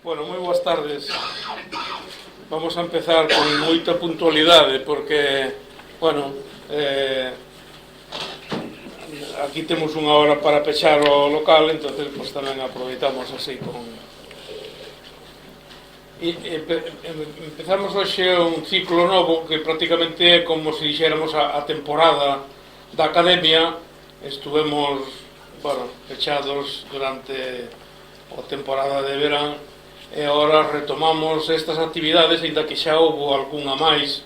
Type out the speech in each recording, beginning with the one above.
Bueno, moi boas tardes. Vamos a empezar con moita puntualidade porque, bueno, aquí temos unha hora para pechar o local, entonces pues, tamén aproveitamos así con... Empezamos hoxe un ciclo novo que prácticamente é como se dixéramos a temporada da academia. Estuvemos, bueno, pechados durante a temporada de verán e agora retomamos estas actividades, ainda que xa houve algunha máis,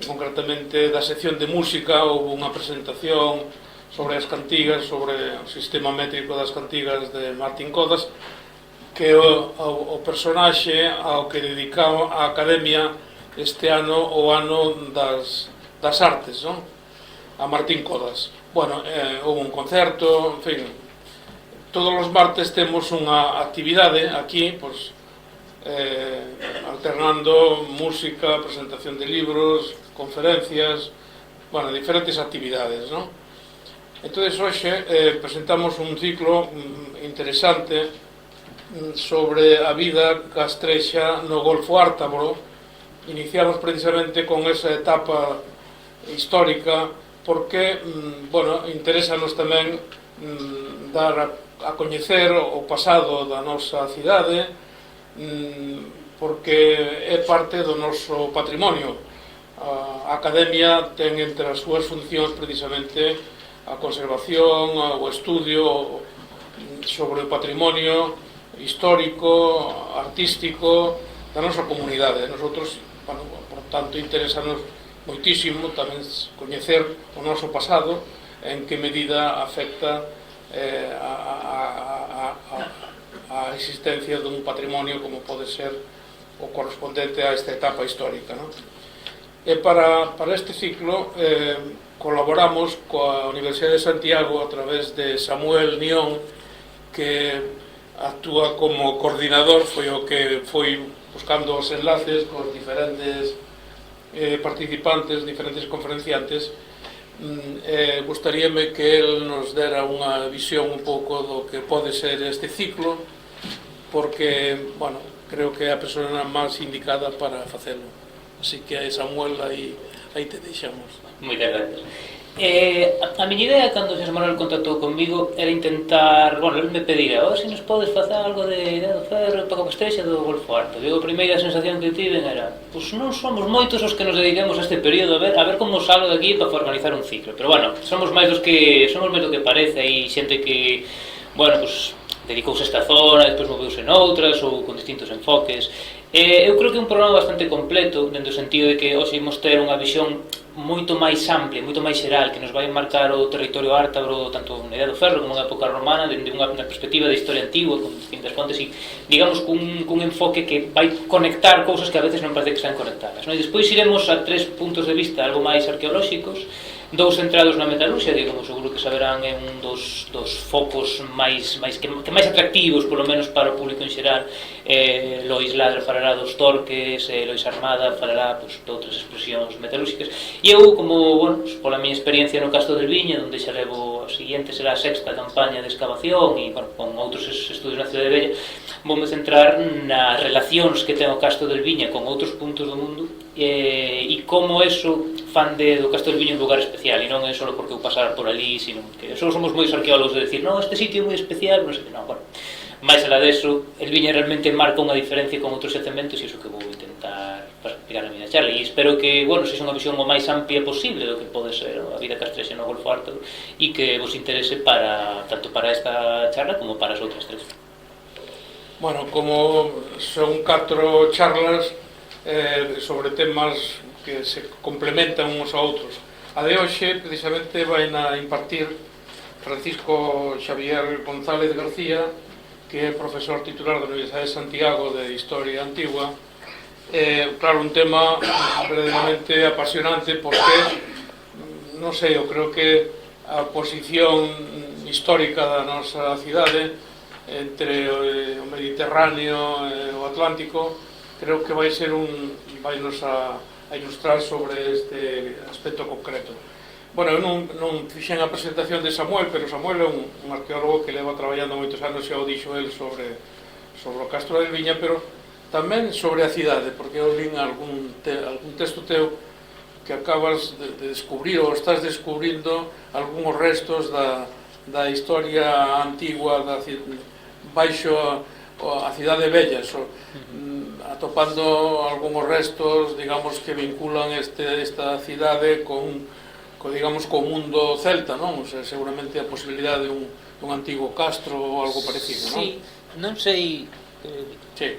concretamente da sección de música. Houve unha presentación sobre as cantigas, sobre o sistema métrico das cantigas de Martín Codas, que é o personaxe ao que dedicamos a academia este ano, o ano das artes, non? A Martín Codas. Bueno, houve un concerto, en fin, todos os martes temos unha actividade aquí, pois, alternando música, presentación de libros, conferencias, bueno, diferentes actividades, non? Entón, hoxe presentamos un ciclo interesante sobre a vida castrexa no Golfo Ártabro. Iniciamos precisamente con esa etapa histórica porque, bueno, interesanos tamén dar a coñecer o pasado da nosa cidade, porque é parte do noso patrimonio. A Academia ten entre as súas funcións precisamente a conservación, o estudio sobre o patrimonio histórico, artístico da nosa comunidade. Nosotros, bueno, por tanto, interesanos moitísimo tamén coñecer o noso pasado, en que medida afecta a existencia dun patrimonio como pode ser o correspondente a esta etapa histórica, non? E para este ciclo colaboramos coa Universidade de Santiago a través de Samuel Nión, que actúa como coordinador, foi o que foi buscando os enlaces cos diferentes participantes, diferentes conferenciantes. Gustaríame que el nos dera unha visión un pouco do que pode ser este ciclo, porque, bueno, creo que é a persona máis indicada para facelo. Así que, Samuel, aí te deixamos. Moitas gracias. A miña idea, cando Xosé Manuel contactou comigo, era intentar, bueno, ele me pedira, se nos podes facer algo de Idea do Ferro, Paco Castrexa do Golfo Ártabro. A primeira sensación que tiven era, pois non somos moitos os que nos dediquemos a este período, a ver como salgo de aquí para organizar un ciclo. Pero, bueno, somos máis do que parece, e xente que, bueno, pois, dedicouse a esta zona, despois moveuse noutras, ou con distintos enfoques. Eu creo que é un programa bastante completo, dentro do sentido de que hoxe imos ter unha visión moito máis amplia, moito máis xeral, que nos vai marcar o territorio ártabro tanto na Idea do Ferro como na época romana, dende unha perspectiva de historia antigua, con distintas fontes, e, digamos, cun enfoque que vai conectar cousas que a veces non parece que sean conectadas, non? E despois iremos a tres puntos de vista algo máis arqueolóxicos, dous centrados na metalurxia, digamos, seguro que saberán, é un dos focos máis atractivos, polo menos para o público en xeral. Lois Ladra falará dos torques, Lois Armada falará, pois, de outras expresións metalúrxicas, e eu, como, bueno, pola miña experiencia no Castro del Viña, onde xa levo a seguinte, será a sexta campaña de excavación, e, bueno, con outros estudios na Cidade Vella, voume centrar nas relacións que ten o Castro del Viña con outros puntos do mundo, e como eso fan do Castro del Viña un lugar especial, e non é só porque eu pasar por ali, sino que só somos moitos arqueólogos de decir, non, este sitio é moi especial, non sei que, non, bueno, máis alá deso, el Viña realmente marca unha diferencia con outros xacementos, e iso que vou intentar explicar na miña charla, e espero que, bueno, sexa unha visión o máis amplia posible do que pode ser a vida castrexa no Golfo Ártabro, e que vos interese tanto para esta charla como para as outras tres. Bueno, como son 4 charlas sobre temas que se complementan uns a outros. A de hoxe, precisamente, vai na impartir Francisco Xavier González García, que é profesor titular da Universidade de Santiago de Historia Antigua. Claro, un tema verdadeiramente apasionante, porque, non sei, eu creo que a posición histórica da nosa cidade entre o Mediterráneo e o Atlántico, creo que vai nos a ilustrar sobre este aspecto concreto. Bueno, eu non fixen a presentación de Samuel, pero Samuel é un arqueólogo que leva traballando moitos anos, xa o dixo el, sobre sobre o Castro da Viña, pero tamén sobre a cidade, porque eu lín algún texto teu que acabas de descubrir ou estás descubrindo algúns restos da historia antigua baixo a cidade bella, atopando algúns restos, digamos, que vinculan esta cidade digamos, co mundo celta, non? O sea, seguramente a posibilidade dun antigo castro ou algo parecido, non? Sí, non sei... Sí.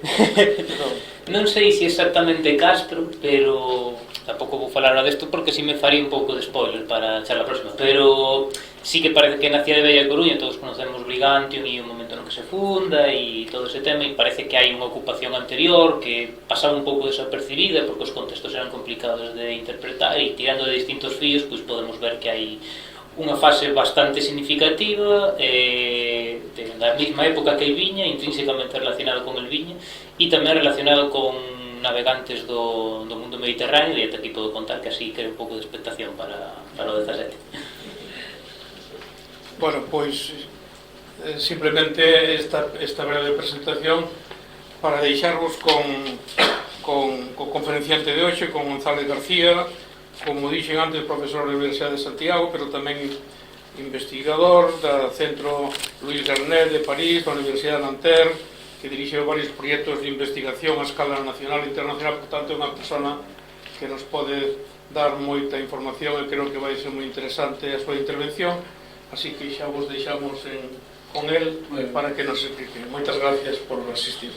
Non sei se exactamente Castro, pero tampouco vou falar ahora desto porque si me faría un pouco de spoiler para a charla próxima, pero sí que parece que na cidade de Bella Coruña todos conocemos Brigantium e o momento no que se funda e todo ese tema, e parece que hai unha ocupación anterior que pasaba un pouco desapercibida porque os contextos eran complicados de interpretar, e tirando de distintos fíos pois podemos ver que hai unha fase bastante significativa da mesma época que hai viña, intrínsecamente relacionado con el viña, e tamén relacionado con navegantes do mundo mediterráneo, e aquí podo contar que así crea un pouco de expectación para o 17. Bueno, pois simplemente esta breve presentación para deixarvos co conferenciante de hoxe, con González García, como dixen antes, profesor da Universidade de Santiago, pero tamén investigador do Centro Louis Garnet de París, da Universidade de Nanterre, que dirixe varios proxectos de investigación a escala nacional e internacional. Por tanto, é unha persona que nos pode dar moita información e creo que vai ser moi interesante a súa intervención, así que xa vos deixamos con el para que nos explique. Moitas gracias por asistir.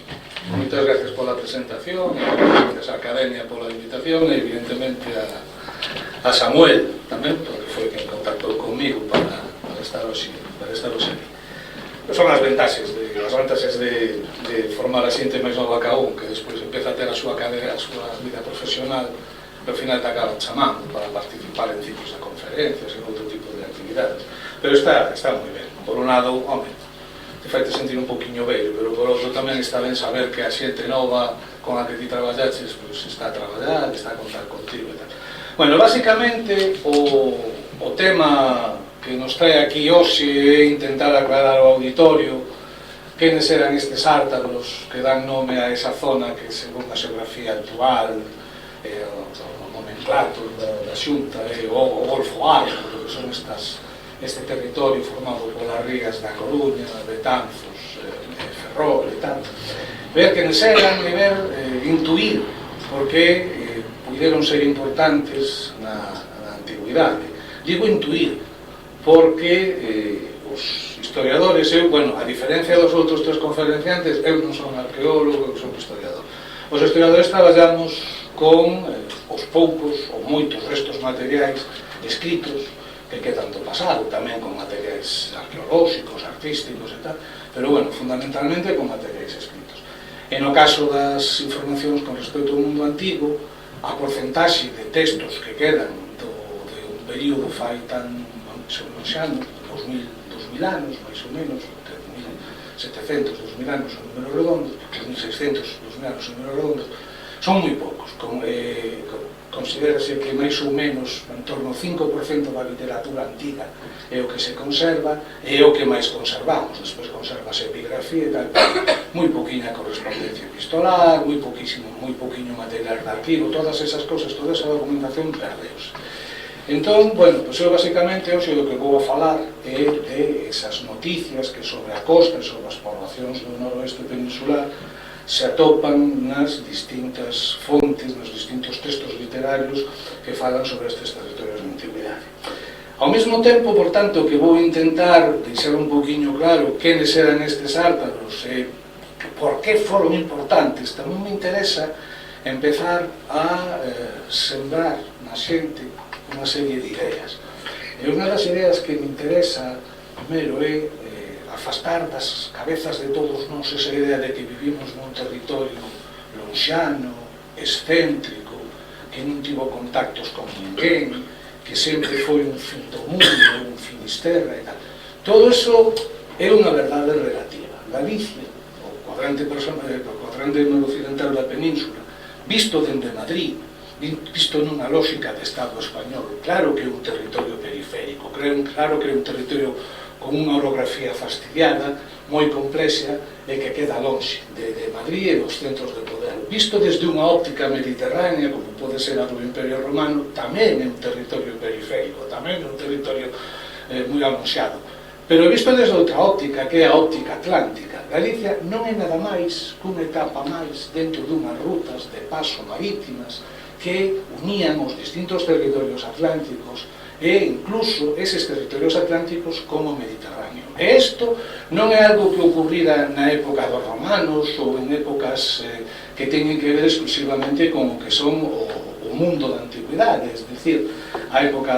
Moitas gracias pola presentación, gracias á Academia pola invitación e evidentemente a Samuel tamén, porque foi quen contactou comigo para estar hoxe aquí. Son as ventaxes de formar a xente máis nova que un, que despois empeza a ter a súa vida profesional, e ao final te acaban chamando para participar en tipos de conferencias e outro tipo de actividades. Pero está moi ben. Por un lado, home, te faite sentir un poquinho vello, pero por outro tamén está ben saber que a xente nova con a que ti traballaches, pues, está a traballar, está a contar contigo e tal. Bueno, basicamente, o tema que nos trae aquí hoxe é intentar aclarar ao auditorio quenes eran estes ártaros que dan nome a esa zona que, según a xeografía actual, o nomenclato da Xunta, o Golfo Ártico, que son este territorio formado polas rías da Coruña, Betanzos, Ferrol e tal. Ver quenes eran e ver, intuir porque puderon ser importantes na antigüidade. Digo intuir porque os historiadores, a diferencia dos outros tres conferenciantes, eu non son arqueólogo, eu son historiador. Os historiadores traballamos con os poucos ou moitos restos materiais escritos que quedan do pasado, tamén con materiais arqueolóxicos, artísticos e tal, pero, fundamentalmente con materiais escritos. E no caso das informacións con respecto ao mundo antigo, a porcentaxe de textos que quedan de un período fai tan lonxano, 2000 anos, máis ou menos, 1700, 2000 anos son números redondos, 1600, 2000 anos son números redondos, son moi poucos. Considérase que máis ou menos en torno ao 5% da literatura antiga é o que se conserva e é o que máis conservamos. Despois conservase epigrafía e tal, moi poquinha correspondencia epistolar, moi poquinho material de arquivo, todas esas cosas, toda esa documentación perdeuse. Entón, pois eu basicamente hoxe do que vou a falar é de esas noticias que sobre a costa e sobre as poblacións do noroeste peninsular se atopan nas distintas fontes, nos distintos textos literarios que falan sobre estes territorios de antigüidade. Ao mesmo tempo, por tanto, que vou intentar deixar un poquinho claro quenes eran estes ártaros e por que foron importantes, tamén me interesa empezar a sembrar na xente unha serie de ideas. E unha das ideas que me interesa, primeiro, é afastar das cabezas de todos nós esa idea de que vivimos nun territorio lonxano, excéntrico, que non tivo contactos con ninguén, que sempre foi un fin do mundo, un finisterra e tal. Todo iso é unha verdade relativa. Galicia, o cuadrante noroccidental da península, visto dende Madrid, visto nunha lógica de Estado español, claro que é un territorio periférico, claro que é un territorio con unha orografía fastidiada, moi complexa e que queda lonxe de Madrid e dos centros de poder. Visto desde unha óptica mediterránea, como pode ser a do Imperio Romano, tamén é un territorio periférico, tamén é un territorio moi alonxado. Pero visto desde outra óptica, que é a óptica atlántica, Galicia non é nada máis que unha etapa máis dentro dunhas rutas de paso marítimas que unían os distintos territorios atlánticos e incluso eses territorios atlánticos como Mediterráneo. E isto non é algo que ocurrira na época dos romanos ou en épocas que teñen que ver exclusivamente con o que son o mundo da antigüidade, es dicir, a época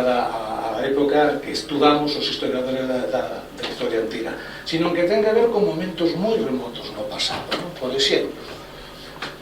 que estudamos os historiadores da historia antiga, sino que ten que ver con momentos moi remotos no pasado, non? Por exemplo,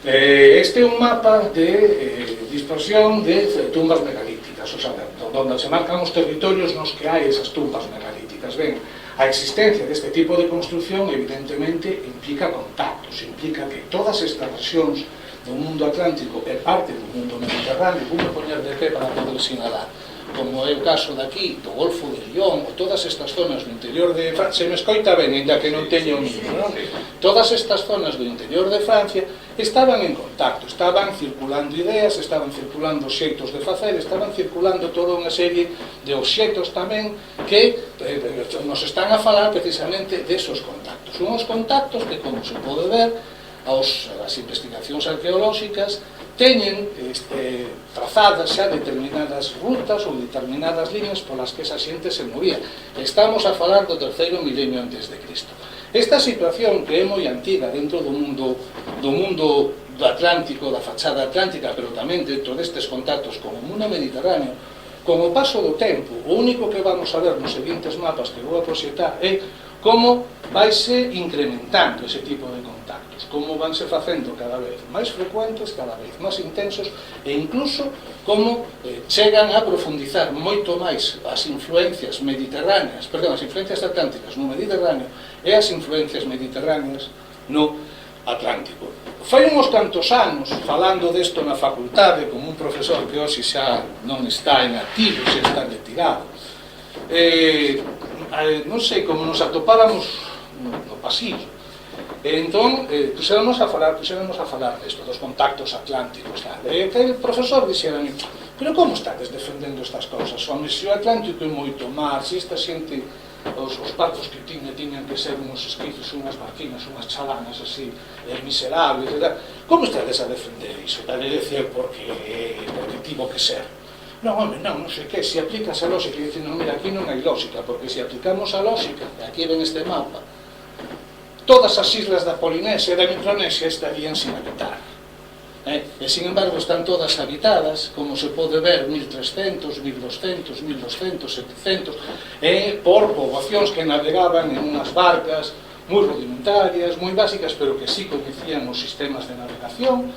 este é un mapa de dispersión de tumbas megalíticas, o sea, onde se marcan os territorios nos que hai esas tumbas megalíticas. Ben, a existencia deste tipo de construcción evidentemente implica contactos, implica que todas estas rexións do mundo atlántico e parte do mundo mediterráneo, vou poñer de pé para poder sinalar, como é o caso daqui, do Golfo de Lión, ou todas estas zonas do interior de Francia, se me escoita ben, ainda que non teño o micro, non? Todas estas zonas do interior de Francia estaban en contacto, estaban circulando ideas, estaban circulando xeitos de facer, estaban circulando toda unha serie de obxectos tamén que nos están a falar precisamente desos contactos. Unhos contactos que, como se pode ver, as investigacións arqueolóxicas teñen trazadas xa determinadas rutas ou determinadas líneas polas que esa xente se movía. Estamos a falar do terceiro milenio antes de Cristo. Esta situación que é moi antiga dentro do mundo do Atlántico, da fachada atlántica, pero tamén dentro destes contactos con o mundo mediterráneo, con o paso do tempo, o único que vamos a ver nos seguintes mapas que vou a proxectar é como vaise incrementando ese tipo de contactos, como vanse facendo cada vez máis frecuentes, cada vez máis intensos, e incluso como chegan a profundizar moito máis as influencias mediterráneas, perdón, as influencias atlánticas no Mediterráneo e as influencias mediterráneas no Atlántico. Fai uns cantos anos, falando desto na facultade, como un profesor que hoxe xa non está en activo, xa está retirado, non sei, como nos atopáramos no pasillo, entón puxéramos a falar desto, dos contactos atlánticos, e que o profesor dixera a mí: pero como estades defendendo estas cousas? O Mexio Atlántico é moito mar, se esta xente, os barcos que tiñan que ser uns esquizos, unhas barquinas, unhas chalanas así, miserables, como estades a defender iso? Tal e decir, porque tivo que ser. Non, home, non sei que, se aplicas a lógica, e dicen, non, mira, aquí non hai lógica, porque se aplicamos a lógica, aquí ven este mapa, todas as islas da Polinesia e da Micronesia estarían sin habitar. E, sin embargo, están todas habitadas, como se pode ver, 1300, 1200, 1200, 700, por poboacións que navegaban en unhas barcas moi rudimentarias, moi básicas, pero que sí coñecían os sistemas de navegación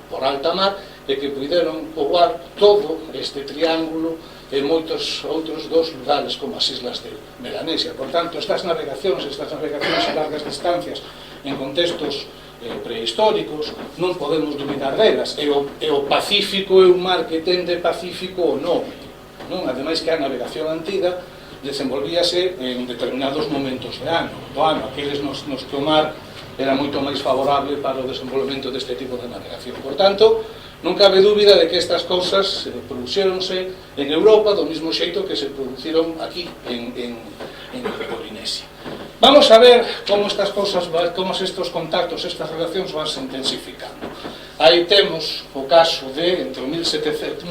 por alta mar, e que puderon poboar todo este triángulo e moitos outros dos lugares como as islas de Melanesia. Por tanto, estas navegacións a largas distancias en contextos prehistóricos non podemos dubidar delas, e o Pacífico é un mar que tende Pacífico o nome, non? Ademais que a navegación antiga desenvolvíase en determinados momentos do ano, aqueles nos que o mar era moito máis favorable para o desenvolvemento deste tipo de navegación. Por tanto, non cabe dúbida de que estas cousas produxéronse en Europa do mesmo xeito que se produciron aquí en Polinesia. Vamos a ver como estas cousas, como estes contactos, estas relacións van se intensificando. Aí temos o caso de entre o 1300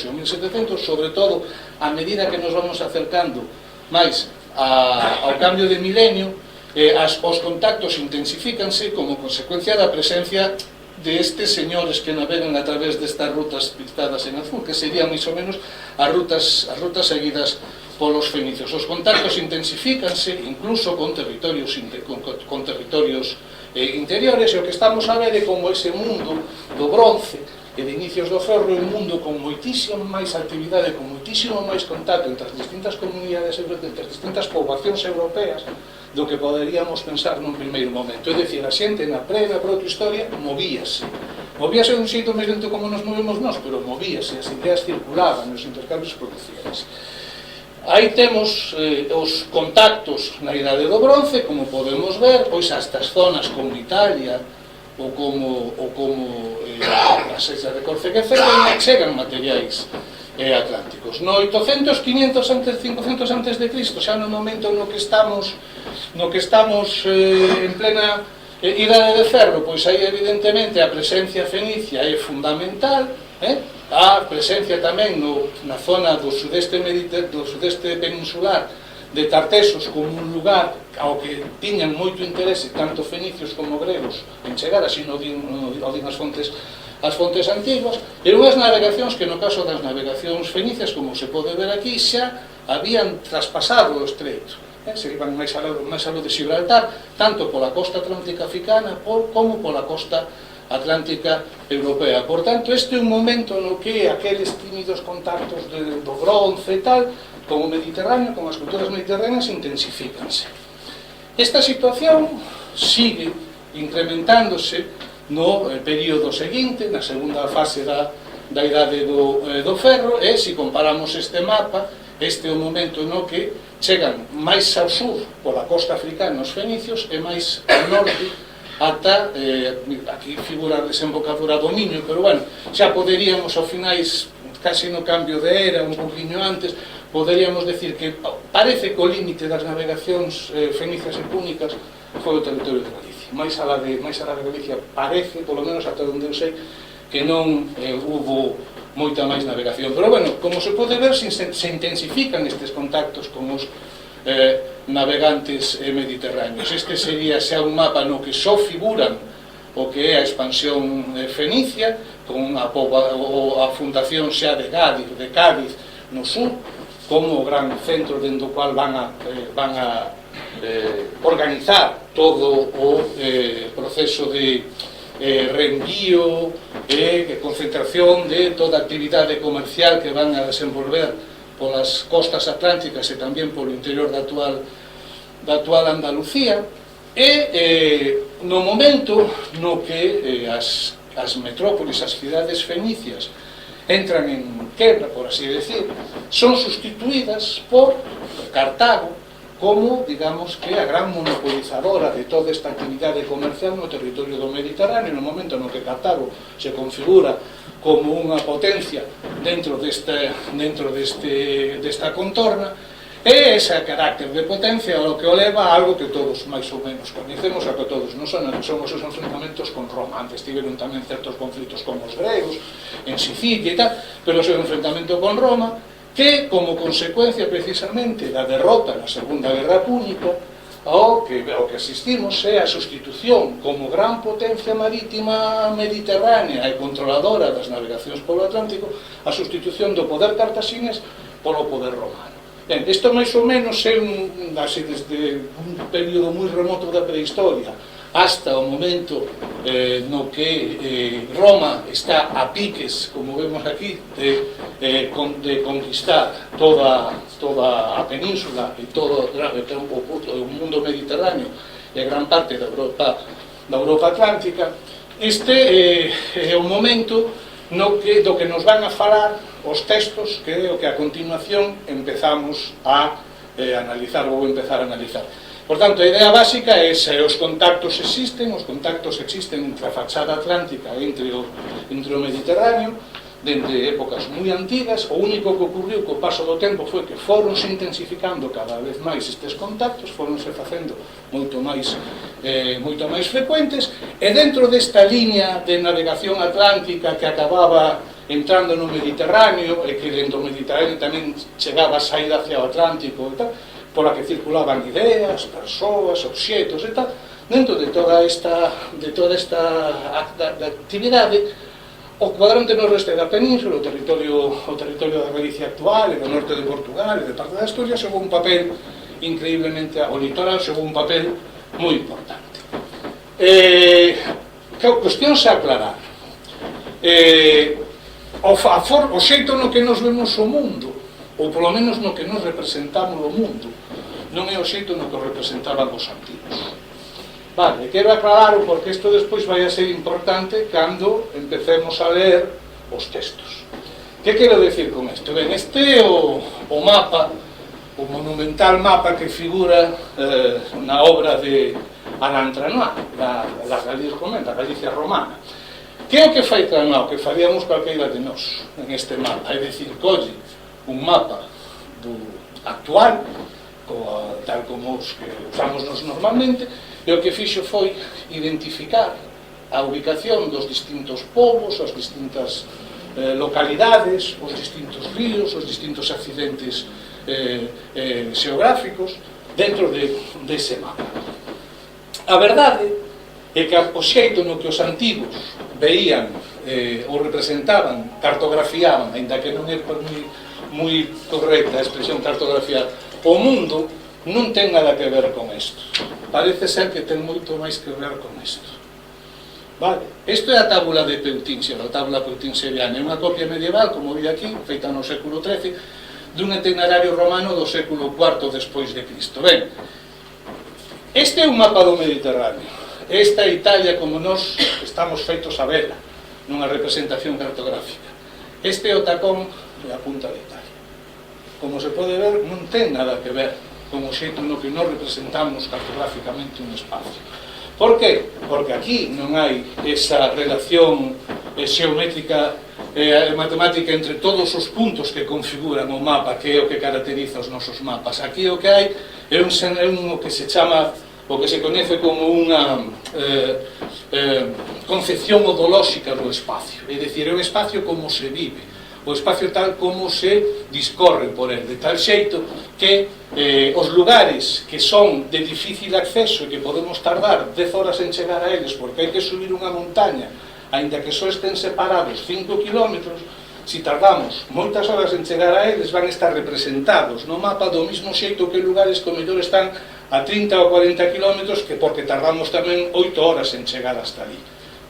e o 1700, sobre todo a medida que nos vamos acercando máis ao cambio de milenio, os contactos intensifícanse como consecuencia da presencia de estes señores que navegan a través destas rutas pintadas en azul, que serían máis ou menos as rutas seguidas polos fenicios. Os contactos intensifícanse incluso con territorios interiores, e o que estamos a ver é como ese mundo do bronce e de inicios do ferro é un mundo con moitísima máis actividade, con moitísimo máis contacto entre as distintas comunidades, entre as distintas poboacións europeas, do que poderíamos pensar nun primeiro momento. É dicir, a xente na protohistoria movíase dun xeito máis lento como nos movemos nós, pero movíase, as ideas circulaban, os intercambios producíanse. Aí temos os contactos na Idade do Bronce, como podemos ver, pois estas zonas como Italia ou como as islas de Córcega, etc., chegan materiais atlánticos. No 800, 500, 500 antes de Cristo, xa no momento no que estamos en plena Idade de Ferro, pois aí evidentemente a presencia fenicia é fundamental, a presencia tamén na zona do sudeste peninsular de Tartesos como un lugar ao que tiñan moito interese tanto fenicios como gregos en chegar, así non din as fontes antiguas, e unhas navegacións que no caso das navegacións fenicias, como se pode ver aquí, xa habían traspasado o estreito, se iban máis aló de Gibraltar, tanto pola costa atlántica africana como pola costa atlántica europea. Por tanto, este é un momento no que aqueles tímidos contactos do bronce e tal, como o Mediterráneo, como as culturas mediterráneas, intensifícanse. Esta situación sigue incrementándose no período seguinte, na segunda fase da Idade do Ferro, e se comparamos este mapa, este é o momento no que chegan máis ao sur pola costa africana os fenicios e máis ao norte ata, aquí figura a desembocadura do Miño, pero bueno, xa poderíamos ao finais, casi no cambio de era, un poquinho antes, poderíamos decir que parece que o límite das navegacións fenicias e púnicas foi o territorio de Galicia. Máis alá de Galicia parece, polo menos ata onde eu sei, que non hubo moita máis navegación. Pero bueno, como se pode ver, se intensifican estes contactos con os navegantes mediterráneos. Este sería xa un mapa no que só figuran o que é a expansión fenicia, con a fundación xa de Cádiz no sur, como o gran centro dentro do cual van a organizar todo o proceso de reenvío e concentración de toda a actividade comercial que van a desenvolver polas costas atlánticas e tamén polo interior da actual Andalucía, e no momento no que as metrópolis, as cidades fenicias entran en quebra, por así decir, son sustituídas por Cartago como, digamos, que a gran monopolizadora de toda esta actividade comercial no territorio do Mediterráneo, no momento no que Cartago se configura como unha potencia dentro desta contorna, e ese carácter de potencia o que o leva a algo que todos máis ou menos coñecemos, a que todos non son os seus enfrentamentos con Roma. Antes tiveron tamén certos conflitos con os gregos en Sicilia e tal, pero o seu enfrentamento con Roma, que como consecuencia precisamente da derrota na Segunda Guerra Púnica, ao que asistimos é a sustitución como gran potencia marítima mediterránea e controladora das navegacións polo Atlántico, a sustitución do poder cartaxinés polo poder romano. Ben, isto máis ou menos é desde un período moi remoto da prehistoria hasta o momento no que Roma está a piques, como vemos aquí, de conquistar toda a península e todo o mundo mediterráneo e a gran parte da Europa Atlántica. Este é o momento do que nos van a falar os textos que é o que a continuación empezamos a analizar, ou vou empezar a analizar. Por tanto, a idea básica é se os contactos existen entre a fachada atlántica entre o Mediterráneo, dende épocas moi antigas. O único que ocurriu co paso do tempo foi que foronse intensificando cada vez máis estes contactos, foronse facendo moito máis frecuentes, e dentro desta línea de navegación atlántica que acababa entrando no Mediterráneo, e que dentro do Mediterráneo tamén chegaba a saída hacia o Atlántico e tal, pola que circulaban ideas, persoas, obxetos e tal, dentro de toda esta actividade, o cuadrante noroeste da península, o territorio da Galicia actual, e do norte de Portugal, e de parte da Asturias, xogou un papel increíblemente, o litoral xogou un papel moi importante. Cuestións a aclarar. O xeito no que nos vemos o mundo, ou polo menos no que nos representamos o mundo, non é o xeito no que o representaban os antigos. Vale, quero aclararlo porque isto despois vai a ser importante cando empecemos a ler os textos. Que quero decir con isto? Ben, este é o mapa o monumental mapa que figura na obra de Alain Tranois, da Galicia romana. Que é o que fai Tranois? O que faríamos calqueira de nós en este mapa, é dicir, colle un mapa actual, tal como os que usamos nos normalmente, e o que fixo foi identificar a ubicación dos distintos povos, as distintas localidades, os distintos ríos, os distintos accidentes xeográficos dentro dese mapa. A verdade é que o xeito no que os antigos veían ou representaban, cartografiaban, ainda que non é moi correcta a expresión cartografiar, o mundo non ten nada que ver con isto. Parece ser que ten moito máis que ver con isto. Vale, isto é a tábula de Peutinxe, a tábula peutinxeriana, é unha copia medieval, como vi aquí, feita no século XIII, dun itinerario romano do século IV despois de Cristo. Ben, este é un mapa do Mediterráneo. Esta é Italia como nós estamos feitos a vela, nunha representación cartográfica. Este é o tacón e a punta de Italia. Como se pode ver, non ten nada que ver con o xeito no que nós representamos cartográficamente un espacio. Por qué? Porque aquí non hai esa relación xeométrica e matemática entre todos os puntos que configuran o mapa, que é o que caracteriza os nosos mapas. Aquí o que hai é o que se chama, o que se coñece como unha concepción odolóxica do espacio, é dicir, é un espacio como se vive, o espacio tal como se discorre por ele, de tal xeito que os lugares que son de difícil acceso e que podemos tardar 10 horas en chegar a eles porque hai que subir unha montaña, aínda que só estén separados 5 kilómetros, si tardamos moitas horas en chegar a eles, van estar representados no mapa do mesmo xeito que lugares que o mellor están a 30 ou 40 kilómetros, que porque tardamos tamén 8 horas en chegar hasta ali.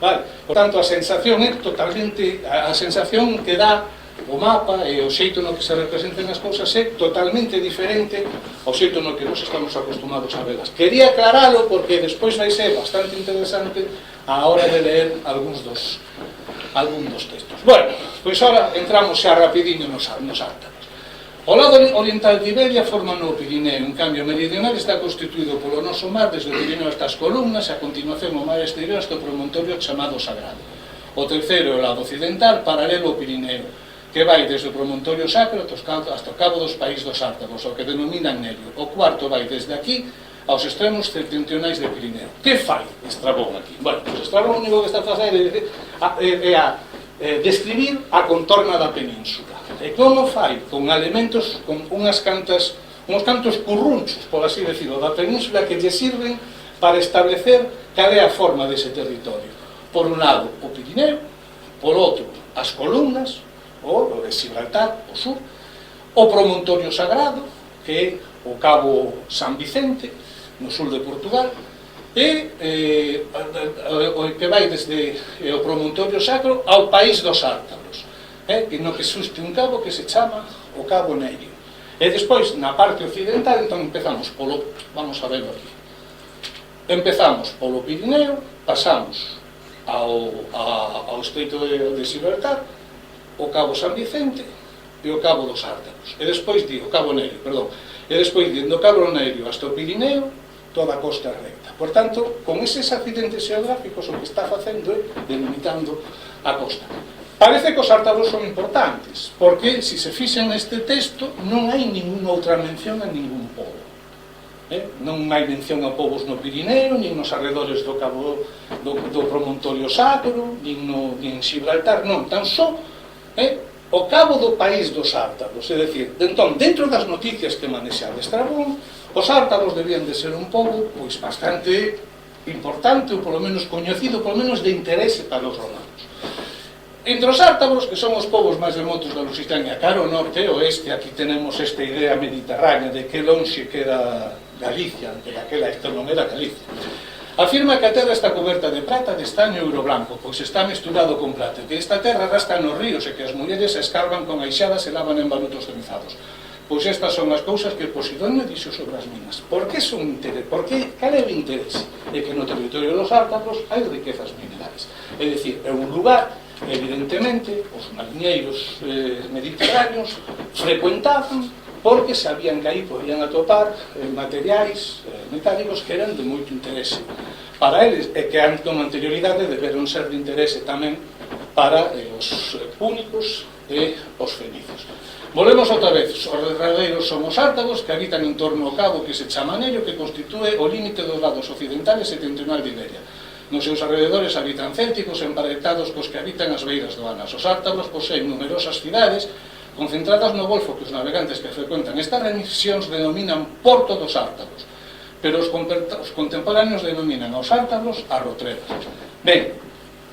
Vale? Por tanto, a sensación é totalmente, a sensación que dá o mapa e o xeito no que se representan as cousas é totalmente diferente ao xeito no que nós estamos acostumados a velas. Quería aclaralo porque despois vai ser bastante interesante a hora de ler algúns dos textos. Bueno, pois agora entramos xa rapidinho nos ártaros. O lado oriental de Iberia forma o Pirineo, en cambio o meridional está constituído polo noso mar desde o Pirineo hasta as columnas e a continuación o mar exterior hasta o promontorio chamado Sagrado. O terceiro é o lado occidental, paralelo ao Pirineo, que vai desde o promontorio Sacro hasta o cabo dos País dos Ártabos, o que denominan Nelio. O cuarto vai desde aquí aos extremos septentrionais de Pirineo. Que fai Estrabón aquí? Bueno, pues Estrabón o único que está a facer é describir a contorna da península. E como fai? Con elementos, con uns cantos currunchos, por así decirlo, da península que lle sirven para establecer cal é a forma dese territorio. Por un lado, o Pirineo, por outro, as columnas, o de Gibraltar, o sur, o promontorio sagrado, que é o cabo San Vicente, no sur de Portugal, e o que vai desde o promontorio sacro ao País dos Ártabros, no que existe un cabo que se chama o cabo Nerio. E despois, na parte occidental, entón empezamos polo, vamos a verlo aquí, empezamos polo Pirineo, pasamos ao estreito de Gibraltar, o cabo San Vicente e o cabo dos Ártabos, e despois o cabo Nerio, perdón, e despois do cabo Nerio hasta o Pirineo, toda a costa recta. Por tanto, con eses accidentes xeográficos o que está facendo é delimitando a costa. Parece que os ártabos son importantes, porque se se fixen neste texto non hai ninguna outra mención a ningún pobo. Non hai mención a povos no Pirineo, nin nos arredores do cabo do promontorio sacro, nin en Gibraltar, non, tan só o cabo do País dos Ártabos, é dicir, entón, dentro das noticias que manexaba Estrabón, os ártabos debían de ser un pobo pois bastante importante, ou polo menos coñecido, polo menos de interese para os romanos. Entre os ártabos, que son os povos máis remotos da Lusitania, cara ao norte e oeste, aquí tenemos esta idea mediterránea de que lonxe queda Galicia, que daquela isto non era Galicia. Afirma que a terra está coberta de prata, de estaño e ouro blanco, pois está misturado con prata, que esta terra arrastra nos ríos e que as mulleres se escarban con aixadas e lavan en balutos cenizados. Pois estas son as cousas que Posidonio dixo sobre as minas. Por que son interés? Por que? Cal é o interés? É que no territorio dos ártabos hai riquezas minerais. É dicir, é un lugar, evidentemente, os mariñeiros mediterráneos frecuentaban porque sabían que aí podían atopar materiais metálicos que eran de moito interese para eles e que con anterioridade deberon ser de interese tamén para os púnicos e os fenicios. Volvemos outra vez, os derradeiros son os ártagos que habitan en torno ao cabo que se chama Anello, que constitúe o límite dos lados occidental e setentrional de Iberia. Nos seus alrededores habitan célticos emparentados cos que habitan as beiras do Anas. Os ártagos poseen numerosas cidades concentradas no golfo que os navegantes que frecuentan estas remisións denominan Porto dos Ártagos, pero os contemporáneos denominan aos ártagos arrotreras. Ben,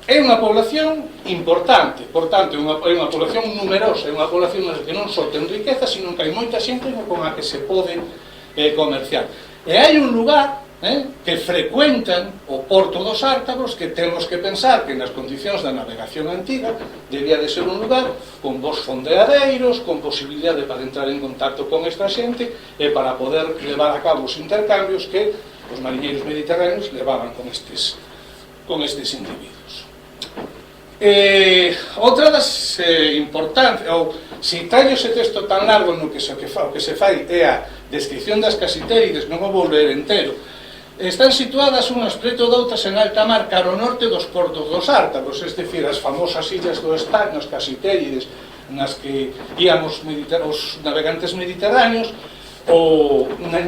é unha población importante, portanto, é unha población numerosa, é unha población que non só ten riqueza, sino que hai moita xente con a que se pode comerciar. E hai un lugar que frecuentan o Porto dos Ártagos, que temos que pensar que nas condicións da navegación antiga debía de ser un lugar con bons fondeadeiros, con posibilidade para entrar en contacto con esta xente e para poder levar a cabo os intercambios que os mariñeiros mediterráneos levaban con estes individuos. Outra das importantes, ou se tallo ese texto tan largo no que o que se fai é a descripción das casitérides, non o vou ler entero. Están situadas unhas preto doutras en alta mar cara ao norte dos portos dos Ártagos, es decir, as famosas illas do Estaño, as casitérides, nas que íamos os navegantes mediterráneos,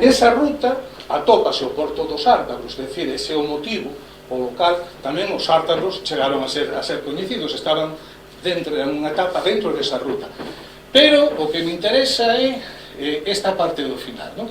nesa ruta atópase o porto dos Ártagos, es decir, ese é o motivo polo cal tamén os Ártagos chegaron a ser coñecidos, estaban unha etapa dentro desa ruta. Pero o que me interesa é esta parte do final, non?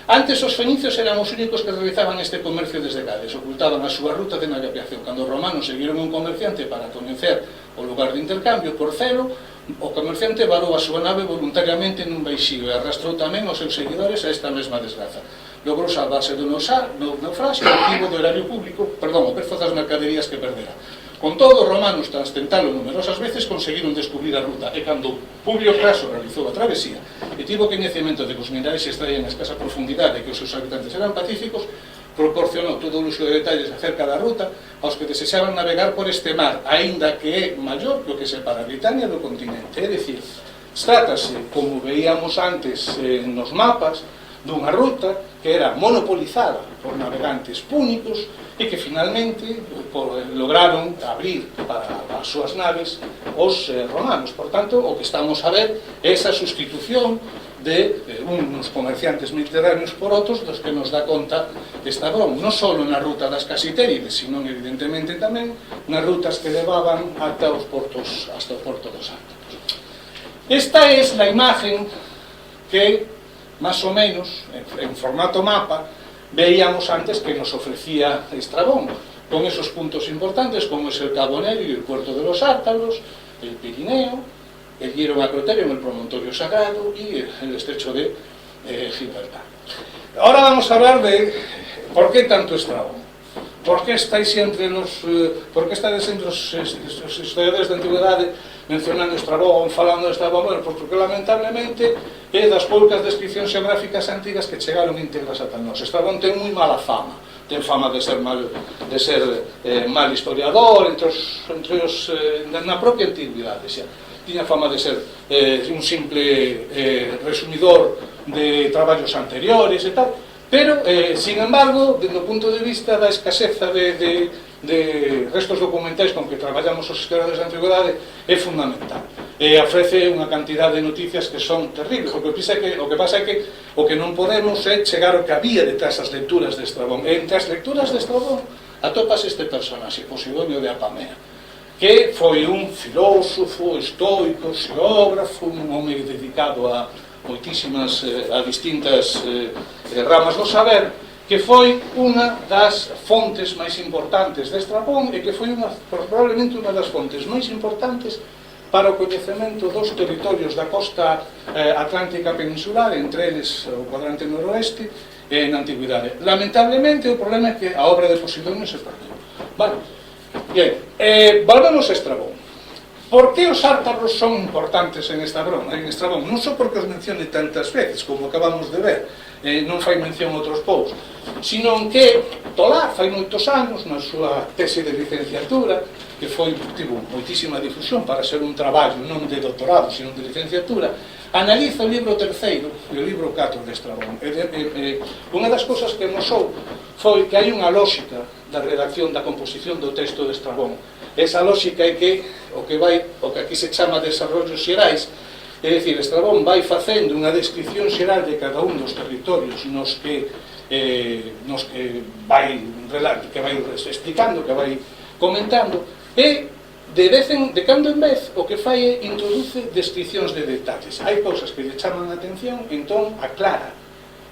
Antes os fenicios eran os únicos que realizaban este comercio desde Gades, ocultaban a súa ruta de navegación. Cando os romanos seguiron un comerciante para coñecer o lugar de intercambio por celo, o comerciante varou a súa nave voluntariamente nun baixío e arrastrou tamén os seus seguidores a esta mesma desgraza. Logrou salvarse do naufraxio motivo do erario público, o prezo das mercaderías que perdera. Con todo, os romanos, tras tentalo numerosas veces, conseguiron descubrir a ruta, e cando Publio Craso realizou a travesía e tivo coñecemento de que os minerais se extraían a escasa profundidade e que os seus habitantes eran pacíficos, proporcionou todo o luxo de detalles acerca da ruta aos que desexaban navegar por este mar, aínda que é maior que o que separa Britania do continente. É dicir, trátase, como veíamos antes nos mapas, dunha ruta que era monopolizada por navegantes púnicos e que finalmente lograron abrir para as súas naves os romanos. Por tanto, o que estamos a ver é esa sustitución de uns comerciantes mediterráneos por outros dos que nos dá conta Estrabón, non só na ruta das casitérides, sino evidentemente tamén nas rutas que levaban ata o porto dos Ártagos. Esta é a imagen que más ou menos, en formato mapa, veíamos antes que nos ofrecía Estrabón, con esos puntos importantes como es el Cabo Nerio y el puerto de los Ártagos, el Pirineo, el Hierro Acroterio en el promontorio sagrado y el estrecho de Gibraltar. Ahora vamos a hablar de por qué tanto Estrabón. ¿Por qué estáis entre los historiadores de antigüedade mencionando Estrabón, falando de Estrabón? Bueno, porque lamentablemente é das poucas descripcións xeográficas antigas que chegaron íntegras ata nós. Estrabón ten moi mala fama, ten fama de ser mal historiador na propia antigüidade, xa. Tiña fama de ser un simple resumidor de traballos anteriores e tal. Pero, sin embargo, do punto de vista da escaseza de restos documentais con que traballamos os historiadores da antigüedade, é fundamental. Ofrece unha cantidad de noticias que son terribles. O que pasa é que o que non podemos é chegar ao que había detrás das lecturas de Estrabón. E entre as lecturas de Estrabón atopas este personaxe, Posidonio de Apamea, que foi un filósofo, estoico, xeógrafo, un home dedicado a moitísimas, a distintas ramas do saber, que foi unha das fontes máis importantes de Estrabón e que foi probablemente unha das fontes máis importantes para o coñecemento dos territorios da costa atlántica peninsular, entre eles o cuadrante noroeste, na antigüidade. Lamentablemente, o problema é que a obra de Posidonio se perdeu. Vale. Volvemos a Estrabón. Por que os ártagos son importantes en Estrabón? Non só porque os mencione tantas veces, como acabamos de ver, non fai mención a outros povos, sino que Tolar fai moitos anos na súa tese de licenciatura, que tivo moitísima difusión para ser un traballo non de doutorado, sino de licenciatura, analiza o libro terceiro e o libro 4 de Estrabón. Unha das cousas que mosou foi que hai unha lógica da redacción, da composición do texto de Estrabón. Esa lógica é que o que aquí se chama desarrollos xerais, é dicir, Estrabón vai facendo unha descripción xeral de cada un dos territorios nos que vai explicando, que vai comentando, e de cando en vez o que fai é introduce descripcións de detalles. Hai cousas que lle chaman a atención, entón aclara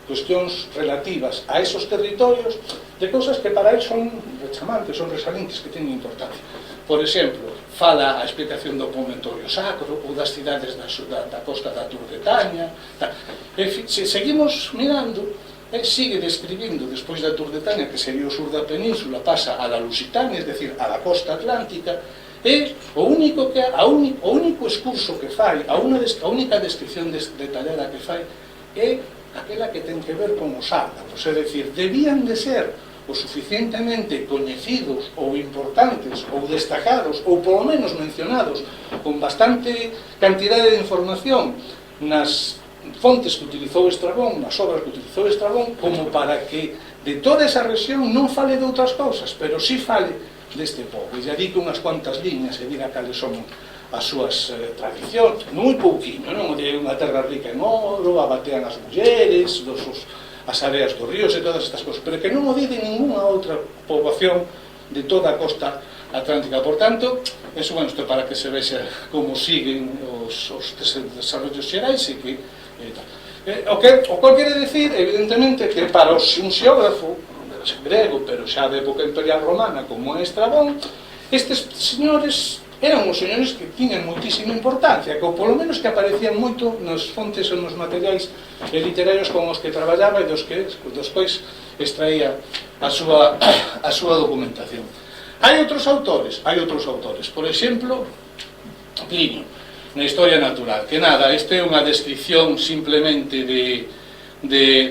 cuestións relativas a esos territorios de cousas que para él son rechamantes, son resalintes, que teñen importancia. Por exemplo, fala a explicación do Promontorio Sacro ou das cidades da costa da Turdetaña. Se seguimos mirando, sigue describindo despois da Turdetaña, que sería o sur da península, pasa a la Lusitania, es decir, a la costa atlántica, e o único excurso que fai, a única descripción detallada que fai é aquela que ten que ver con os ártabros, é dicir, debían de ser o suficientemente coñecidos ou importantes ou destacados ou polo menos mencionados con bastante cantidade de información nas fontes que utilizou Estrabón, nas obras que utilizou Estrabón, como para que de toda esa rexión non fale de outras cousas, pero sí fale deste povo, e dedique unhas cuantas liñas e diga cales son as súas tradicións, moi pouquinho, non? De unha terra rica en oro, abatean as mulleres, as areas dos ríos e todas estas cousas, pero que non o di de ninguna outra poboación de toda a costa atlántica. Por tanto, eso, bueno, isto para que se vexa como siguen os desarrollos xerais e que o cual quere decir, evidentemente, que para un xeógrafo grego, pero xa de época imperial romana, como é Estrabón, estes señores eran os señores que tiñan moitísima importancia, que polo menos que aparecían moito nas fontes ou nos materiais literarios con os que traballaba e dos quais extraía a súa documentación. Hai outros autores, por exemplo, Plinio, na Historia Natural, que nada, este é unha descripción simplemente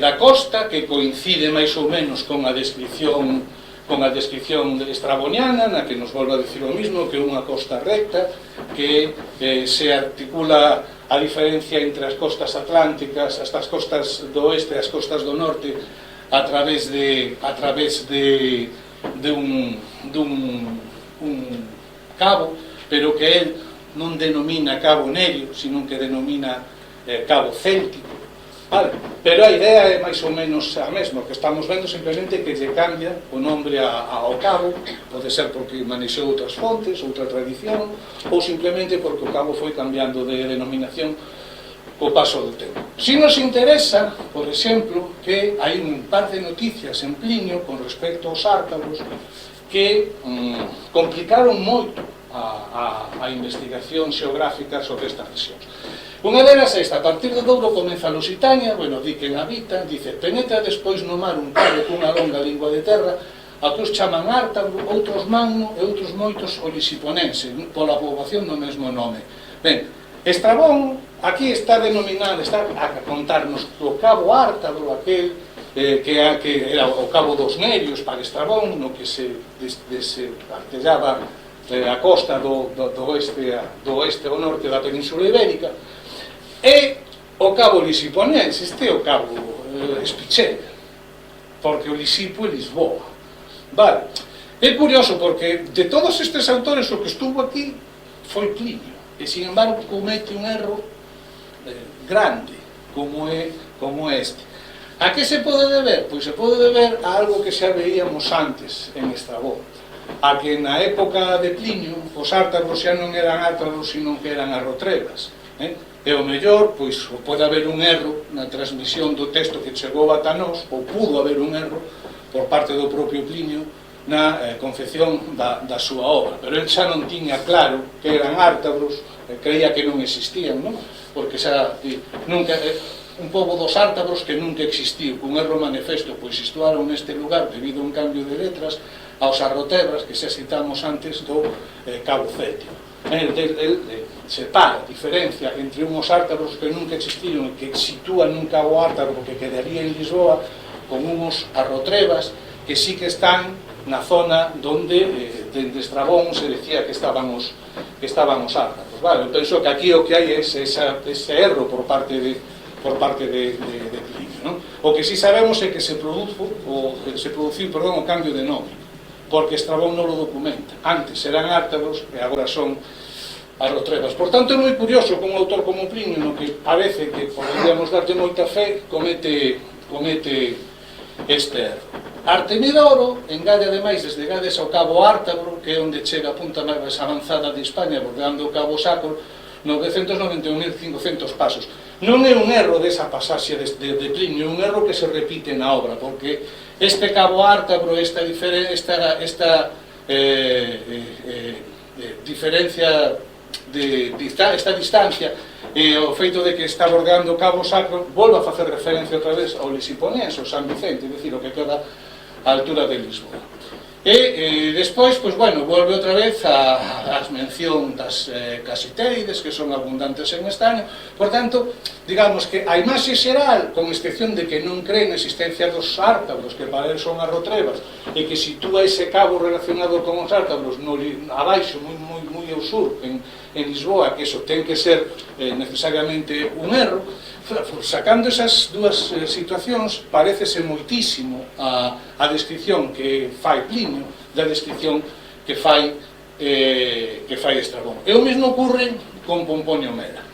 da costa que coincide máis ou menos con a descripción estraboniana, na que nos volve a decir o mismo, que é unha costa recta, que se articula a diferencia entre as costas atlánticas, as costas do oeste e as costas do norte, a través de un cabo, pero que él non denomina cabo Nerio, sino que denomina cabo Céltico. Vale, pero a idea é máis ou menos a mesma, que estamos vendo simplemente que lle cambia o nombre ao cabo, pode ser porque manexou outras fontes, outra tradición, ou simplemente porque o cabo foi cambiando de denominación co paso do tempo. Si nos interesa, por exemplo, que hai un par de noticias en Plinio con respecto aos ártabros que complicaron moito a investigación xeográfica sobre estas rexións. Unha delas é esta: a partir de Douro comeza a Lusitania, bueno, di que habitan, dice, penetra despois no mar un cabo cunha longa lingua de terra, a que os chaman Ártabro, outros Magno e outros moitos o Lisiponense, pola poboación do mesmo nome. Ben, Estrabón aquí está denominado, está a contarnos o cabo Ártabro, aquel que era o cabo dos Nerios para Estrabón, no que se artellaba a costa do oeste ao norte da Península Ibérica, e o cabo Lisiponense, este é o cabo Espichel, porque o Lisipo é Lisboa. Vale, é curioso porque de todos estes autores o que estuvo aquí foi Plinio, e sin embargo comete un erro grande como é este. A que se pode deber? Pois se pode deber a algo que xa veíamos antes en Estrabón, a que na época de Plinio os ártabros xa non eran ártabros, sino que eran arrotrebas, e o mellor, pois, pode haber un erro na transmisión do texto que chegou ata nós, ou pudo haber un erro por parte do propio Plinio na confección da súa obra, pero el xa non tiña claro que eran ártabros, creía que non existían, non? Porque xa nunca un pobo dos ártabros que nunca existiu, un erro manifesto, pois situaron neste lugar debido a un cambio de letras, aos arrotebras que xa citamos antes do Cabo Céltico. Separa, diferencia entre unhos ártabros que nunca existiron e que sitúan un cabo ártabro que quedaría en Lisboa con unhos arrotrebas que sí que están na zona donde dende Estrabón se decía que estaban os ártabros. Vale, eu penso que aquí o que hai é ese erro por parte de Plinio, non? O que sí sabemos é que se produciu o cambio de nome, porque Estrabón non lo documenta. Antes eran ártabros e agora son arrotrebas. Por tanto, é moi curioso que un autor como Plinio, no que parece que poderíamos darte moita fe, comete este erro. Artemidoro engade ademais desde Gades ao Cabo Ártabro, que é onde chega a punta máis avanzada de España, bordeando o Cabo Sacro, 991.500 pasos. Non é un erro desa pasaxe de Plinio, é un erro que se repite na obra, porque este Cabo Ártabro, esta diferencia esta distancia e o feito de que está bordeando o Cabo Sacro volve a facer referencia outra vez ao Lisiponense, ao San Vicente, é dicir, o que queda á altura de Lisboa. E despois, pois, bueno, volve outra vez as mención das casiteides, que son abundantes en estaño. Por tanto, digamos que a imaxe xeral, con excepción de que non cree na existencia dos ártabros, que para él son arrotrebas, e que sitúa ese cabo relacionado con os ártabros abaixo, moi ao sur, en Lisboa, que eso ten que ser necesariamente un erro. Sacando esas dúas situacións, parecese moitísimo a descripción que fai Plinio da descripción que fai Estrabón. E o mesmo ocurre con Pomponio Mela.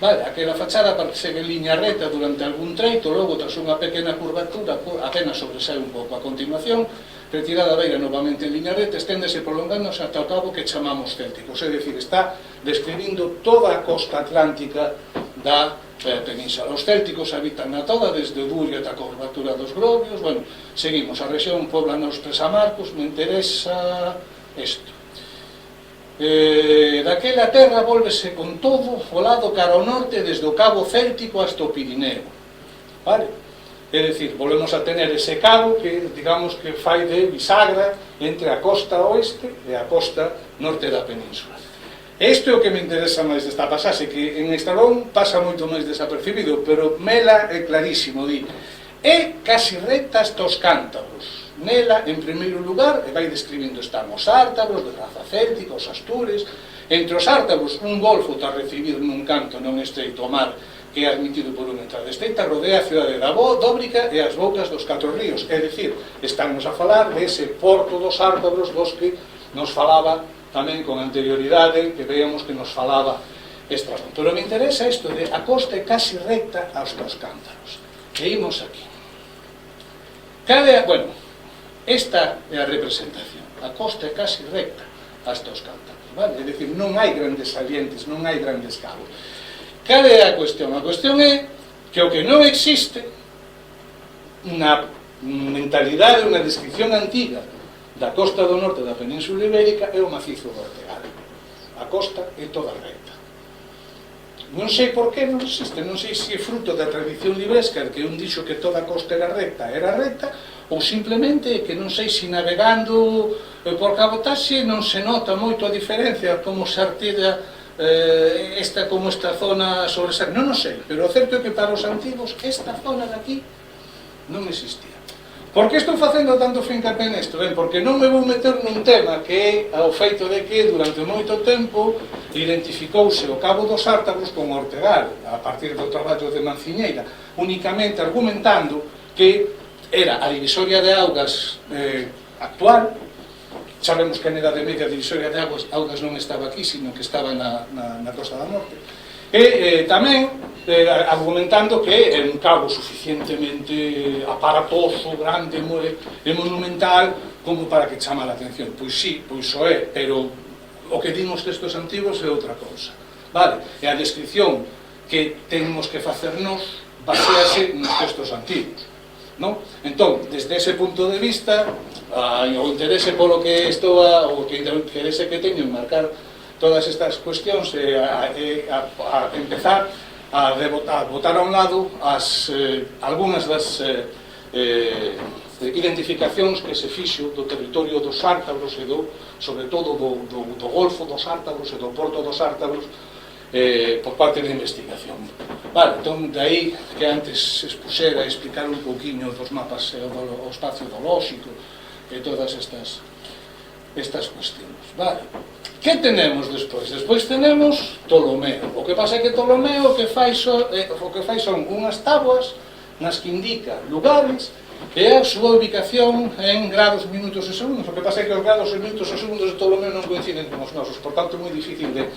Vale, aquela fachada segue en liña reta durante algún treito, logo tras unha pequena curvatura apenas sobresae un pouco a continuación, retirada a beira novamente en liña reta, esténdese prolongándose ata o cabo que chamamos Célticos, é dicir, está describindo toda a costa atlántica da península. Os célticos habitan na toda, desde o Durio ata a curvatura dos Globios. Bueno, seguimos, a rexión poblanos Presamarcos, me interesa isto. Daquela terra volvese con todo o lado cara ao norte, desde o Cabo Céltico hasta o Pirineo. Vale? É dicir, volvemos a tener ese cabo que, digamos, que fai de bisagra entre a costa oeste e a costa norte da península. Isto é o que me interesa máis desta pasaxe, que en Estrabón pasa moito máis desapercibido, pero Mela é clarísimo, di, é casi recta hasta os cántabros. Nela, en primeiro lugar, e vai describindo, están os ártabros de raza céltica, os astures, entre os ártabros un golfo está a recibir nun canto non estreito o mar, que é admitido por unha entrada estreita, rodea a cidade da Dóbrica e as bocas dos 4 ríos, é dicir, estamos a falar dese porto dos ártabros dos que nos falaba tamén con anterioridade, que veíamos que nos falaba Estrabón. Pero me interesa isto de a costa é casi recta aos dos cántaros. E imos aquí. Bueno, esta é a representación. A costa é casi recta hasta os cántaros, vale? É dicir, non hai grandes salientes, non hai grandes cabos. Cal é a cuestión? A cuestión é que o que non existe na mentalidade, unha descripción antiga da costa do norte da Península Ibérica é o macizo do Ortegal. A costa é toda recta. Non sei por que non existe, non sei se é fruto da tradición libresca, que un dixo que toda a costa era recta, ou simplemente que non sei se navegando por cabotaxe non se nota moito a diferencia, como se artella esta zona sobresal. Non o sei, pero o certo é que para os antigos esta zona de aquí non existía. Por que estou facendo tanto fincape nesto? Ben, porque non me vou meter nun tema que é o feito de que durante moito tempo identificouse o Cabo dos Ártabros con Ortegal a partir do traballo de Manciñeira, únicamente argumentando que era a divisoria de augas actual. Sabemos que na Edade Media a divisoria de augas non estaba aquí, sino que estaba na costa da norte. E tamén argumentando que é un cabo suficientemente aparatoso, grande e monumental como para que chama a atención. Pois sí, pois o é, pero o que din os textos antigos é outra cousa, vale? E a descripción que temos que facernos basease nos textos antigos, non? Entón, desde ese punto de vista, o interese polo que estou o que interese que teño en marcar todas estas cuestións a empezar a botar a un lado algunhas das identificacións que se fixo do territorio dos Ártabros e sobre todo do Golfo dos Ártabros e do Porto dos Ártabros por parte da investigación. Vale, entón, de aí que antes se expuxera a explicar un pouquiño dos mapas o espacio ideolóxico e todas estas cuestións. Vale. Que tenemos despois? Despois tenemos Ptolomeo. O que pasa é que Ptolomeo o que fai son unhas tabuas nas que indica lugares e a súa ubicación en grados, minutos e segundos. O que pasa é que os grados, minutos e segundos de Ptolomeo non coinciden con os nosos, por tanto é moi difícil de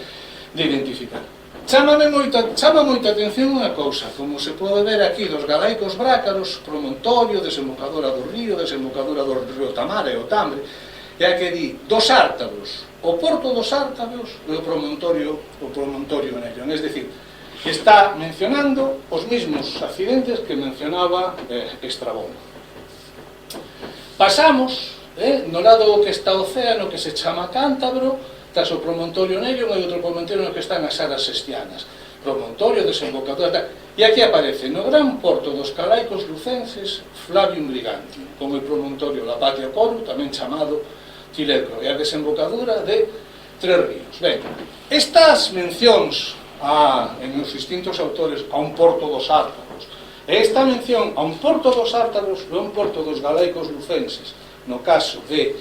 identificar. Chama moita atención unha cousa, como se pode ver aquí dos galaicos brácaros, promontorio, desembocadura do río do Tamar e o Tambre, e a que di dos Ártabros, o porto dos Ártabros e o promontorio Nerion. Es decir, está mencionando os mismos accidentes que mencionaba Estrabón. Pasamos no lado que está o océano, que se chama Cántabro, tras o promontorio Nerion e outro promontorio no que están as aras sestianas, promontorio, desembocadura, e aquí aparece no gran porto dos Calaicos Lucenses Flavium Brigantium, como o promontorio Lapatio Coru, tamén chamado Tilecro, e a desembocadura de Tres Ríos. Ben, estas mencións en os distintos autores a un porto dos Ártabros, e esta mención a un porto dos Ártabros e a un porto dos Galaicos Lucenses, no caso de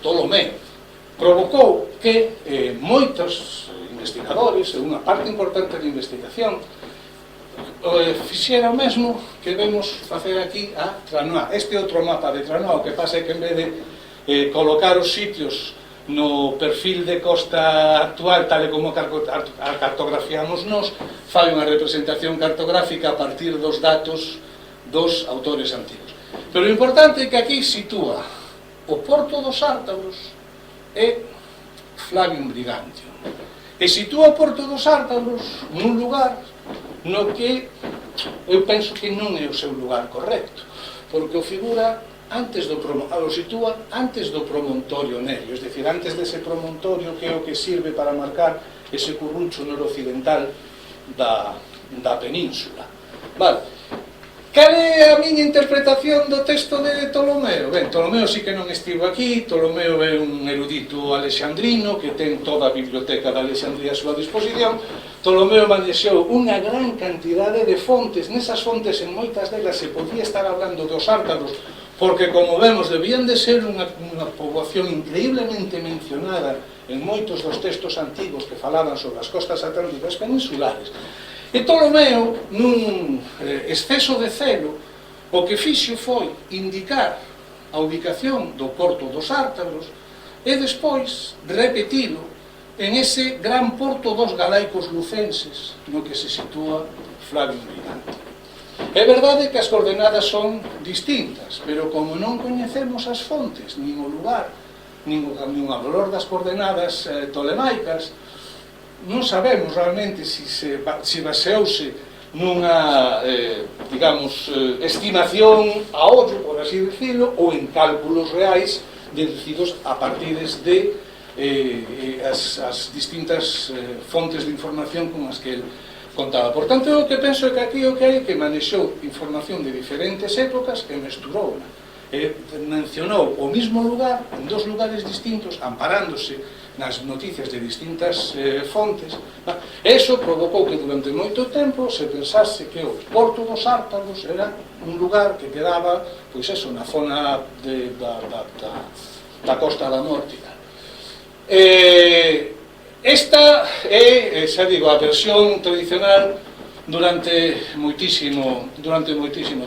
Ptolomeo, provocou que moitos investigadores, e unha parte importante da investigación, fixera o mesmo que vemos facer aquí a Tranois. Este outro mapa de Tranois, o que pasa é que en vez de colocar os sitios no perfil de costa actual, tal e como cartografiamos nós, fai unha representación cartográfica a partir dos datos dos autores antigos. Pero o importante é que aquí sitúa o porto dos Ártabros e Flavium Brigantium, e sitúa o porto dos Ártabros nun lugar no que eu penso que non é o seu lugar correcto, porque o figura o sitúa antes do promontorio Nerio, es decir, antes dese promontorio que é o que sirve para marcar ese curruncho noroccidental da península. Vale. Cal é a miña interpretación do texto de Ptolomeo? Ben, Ptolomeo sí que non estivo aquí. Ptolomeo é un erudito alexandrino que ten toda a biblioteca de Alexandría a súa disposición. Ptolomeo manexou unha gran cantidade de fontes. Nesas fontes, en moitas delas, se podía estar hablando dos Ártabros, porque, como vemos, debían de ser unha poboación increíblemente mencionada en moitos dos textos antigos que falaban sobre as costas atlánticas peninsulares. E Ptolomeo, nun exceso de celo, o que fixo foi indicar a ubicación do porto dos Ártabros e despois repetilo en ese gran porto dos Galaicos Lucenses, no que se sitúa Flavium Brigantium. É verdade que as coordenadas son distintas, pero como non coñecemos as fontes, nin o lugar, nin o valor das coordenadas tolemaicas, non sabemos realmente se baseouse nunha, estimación a ollo, por así decirlo, ou en cálculos reais deducidos a partir de as distintas fontes de información con as que el contaba. Por tanto, o que penso é que aquí o que hai que manexou información de diferentes épocas e mesturou, mencionou o mismo lugar en dos lugares distintos, amparándose nas noticias de distintas fontes. Eso provocou que durante moito tempo se pensase que o porto dos Ártabros era un lugar que quedaba, pois eso, na zona da costa da Nórtica. Esta é, xa digo, a versión tradicional durante moitísimo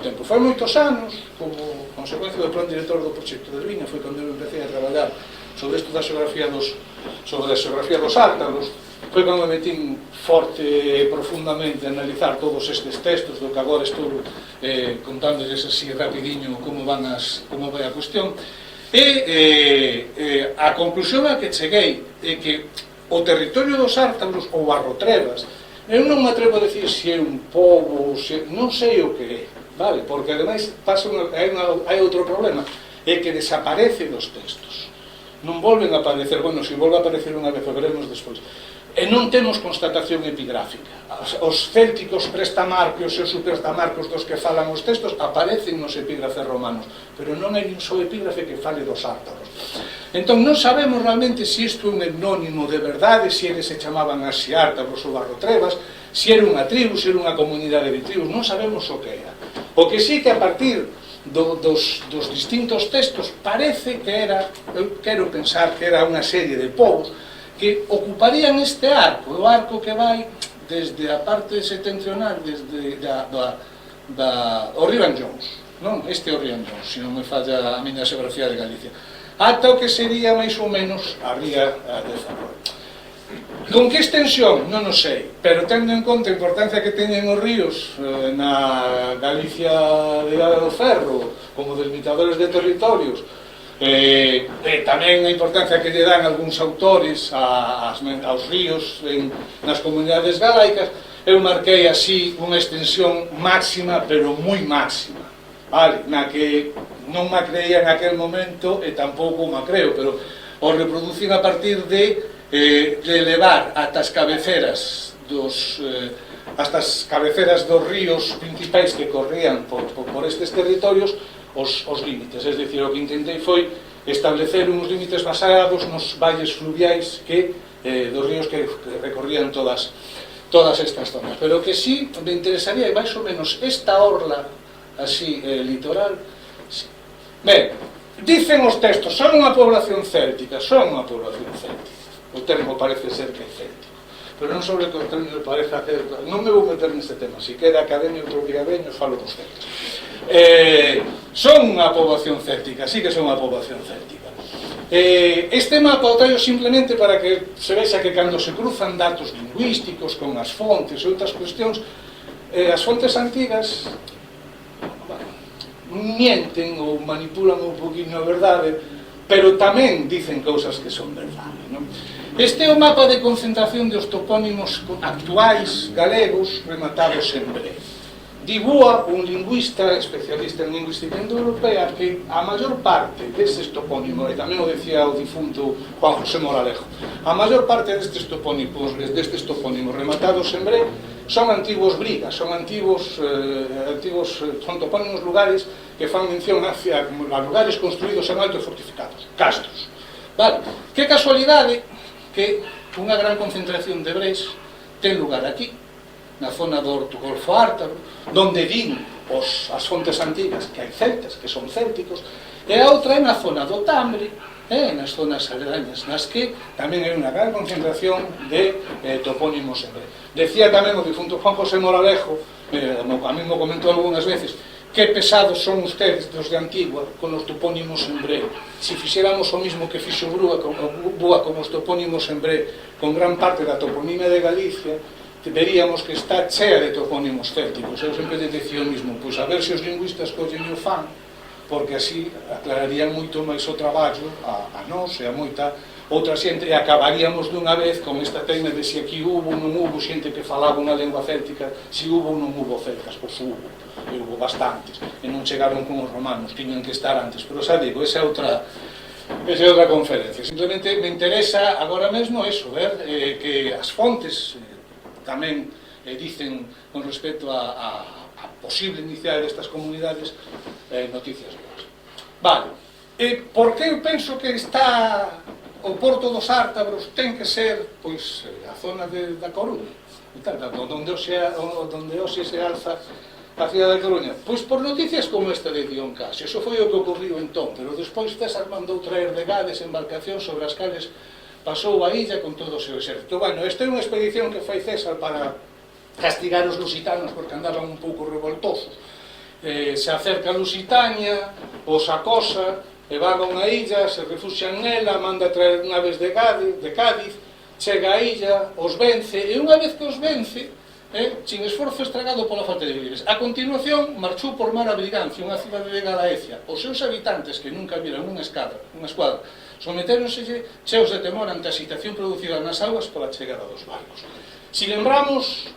tempo. Foi moitos anos, como consecuencia do plan director do proxecto de Viña, foi cando eu empecé a traballar sobre isto da xeografía dos Ártabros. Foi cando me metín forte e profundamente a analizar todos estes textos, do que agora estou contándoles así rapidiño como vai a cuestión. E a conclusión a que cheguei é que o territorio dos Ártabros, ou Barrotrevas, eu non me atrevo a decir se é un pobo, non sei o que é, vale? Porque ademais hai outro problema, é que desaparece dos textos, non volven a aparecer. Bueno, se volve a aparecer unha vez, o veremos despois. e non temos constatación epigráfica. Os célticos prestamarcos e os supertamarcos dos que falan os textos aparecen nos epígrafes romanos, pero non hai un só epígrafe que fale dos ártaros. Entón non sabemos realmente se isto é un etnónimo de verdade, se eles se chamaban así ártaros ou barrotrevas, se era unha tribu, se era unha comunidade de tribus, non sabemos o que era. O que sí que a partir dos distintos textos parece que era, eu quero pensar que era unha serie de povos que ocuparían este arco, o arco que vai desde a parte setentrional, desde o río Anllóns, non? Este é o río Anllóns, se non me falla a miña xeografía de Galicia, ata o que sería máis ou menos a ría de Ferrol. Con que extensión? Non o sei, pero tendo en conta a importancia que teñen os ríos na Galicia de Idade do Ferro, como delimitadores de territorios, tamén a importancia que lle dan algúns autores aos ríos nas comunidades galaicas, eu marquei así unha extensión máxima, pero moi máxima, vale? Na que non me creía en aquel momento e tampouco me creo, pero o reproducín a partir de elevar ata as cabeceras dos ríos principais que corrían por estes territorios os límites, es dicir, o que intentei foi establecer uns límites basados nos valles fluviais dos ríos que recorrían todas estas zonas, pero que sí me interesaría, e máis ou menos esta orla así litoral. Ben, dicen os textos, son unha población céltica, o termo parece ser que é céltico, pero non sobre que o termo parece hacer, non me vou meter neste tema, si queda academia outro día veño, falo dos celtas. Son unha poboación céltica, sí que son unha poboación céltica. Este mapa o traio simplemente para que se vexa que cando se cruzan datos lingüísticos con as fontes e outras cuestións, as fontes antigas mienten ou manipulan un poquinho a verdade, pero tamén dicen cousas que son verdade, non? Este é o mapa de concentración dos topónimos actuais galegos rematados en bre. Dibúa, un lingüista especialista en lingüística indoeuropea, que a maior parte destes topónimos, e tamén o decía o difunto Juan José Moralejo, a maior parte destes topónimos rematados en bre son antigos brigas, son son topónimos lugares que fan mención a lugares construídos en alto e fortificados, castros. Vale, que casualidade que unha gran concentración de bres ten lugar aquí, na zona do Golfo Ártaro, donde din as fontes antigas que hai celtas, que son célticos, e a outra é na zona do Tambre, nas zonas aledañas, nas que tamén hai unha gran concentración de topónimos en bre. Decía tamén o difunto Juan José Moralejo, a mí me comentou algunhas veces, que pesados son ustedes dos de Antigua con os topónimos en bre. Si fixéramos o mismo que fixo Búa con os topónimos en bre, con gran parte da toponimia de Galicia, veríamos que está chea de topónimos célticos. Eu sempre decía o mismo, pois a ver se os lingüistas collen o fan, porque así aclararían moito máis o traballo a nós e a moita outra xente, e acabaríamos dunha vez con esta teima de se aquí hubo ou non hubo xente que falaba unha lengua céltica, se hubo ou non hubo celtas, pois hubo, e hubo bastantes, e non chegaron con os romanos, tiñan que estar antes, pero xa digo, esa é outra conferencia. Simplemente me interesa agora mesmo eso, ver que as fontes tamén dicen con respecto a posible inicial destas comunidades noticias boas. Vale, por que eu penso que está o Porto dos Ártabros ten que ser pois a zona da Coruña, onde hoxe se alza a cidade da Coruña? Pois por noticias como esta de Dion Casio. Eso foi o que ocorriu entón, pero despois César mandou traer de Gades embarcacións sobre as cales pasou a illa con todo o seu exército. Bueno, esta é unha expedición que fai César para castigar os lusitanos porque andaban un pouco revoltosos. Se acerca a Lusitania, os acosa, e van a unha illa, se refuxian nela, manda traer naves de Cádiz, chega a illa, os vence, e unha vez que os vence, sin esforzo estragado pola falta de víveres. A continuación, marchou por mar a Brigancia, unha cidade de Galaecia. Os seus habitantes, que nunca viran unha escuadra, sometéronse cheos de temor ante a situación producida nas augas pola chegada dos barcos. Si lembramos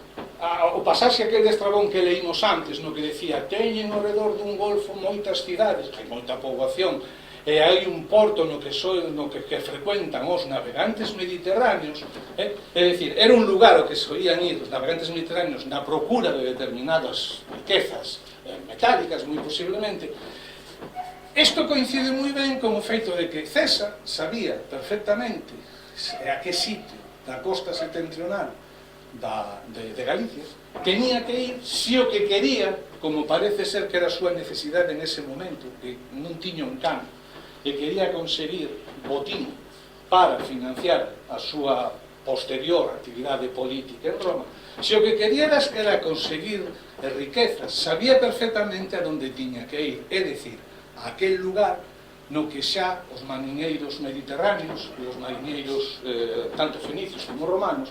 o pasaxe aquel de Estrabón que leímos antes, no que decía teñen ao redor dun golfo moitas cidades, hai moita poboación, e hai un porto no que frecuentan os navegantes mediterráneos, é dicir, era un lugar ao que solían ir os navegantes mediterráneos na procura de determinadas riquezas metálicas, moi posiblemente. Isto coincide moi ben con o feito de que César sabía perfectamente a que sitio da costa setentrional de Galicia tenía que ir se o que quería, como parece ser que era a súa necesidade en ese momento, que non tiña un campo e quería conseguir botín para financiar a súa posterior actividade política en Roma, se o que quería era conseguir riquezas, sabía perfectamente a onde tiña que ir, é dicir, a aquel lugar no que xa os mariñeiros mediterráneos e os mariñeiros tanto fenicios como romanos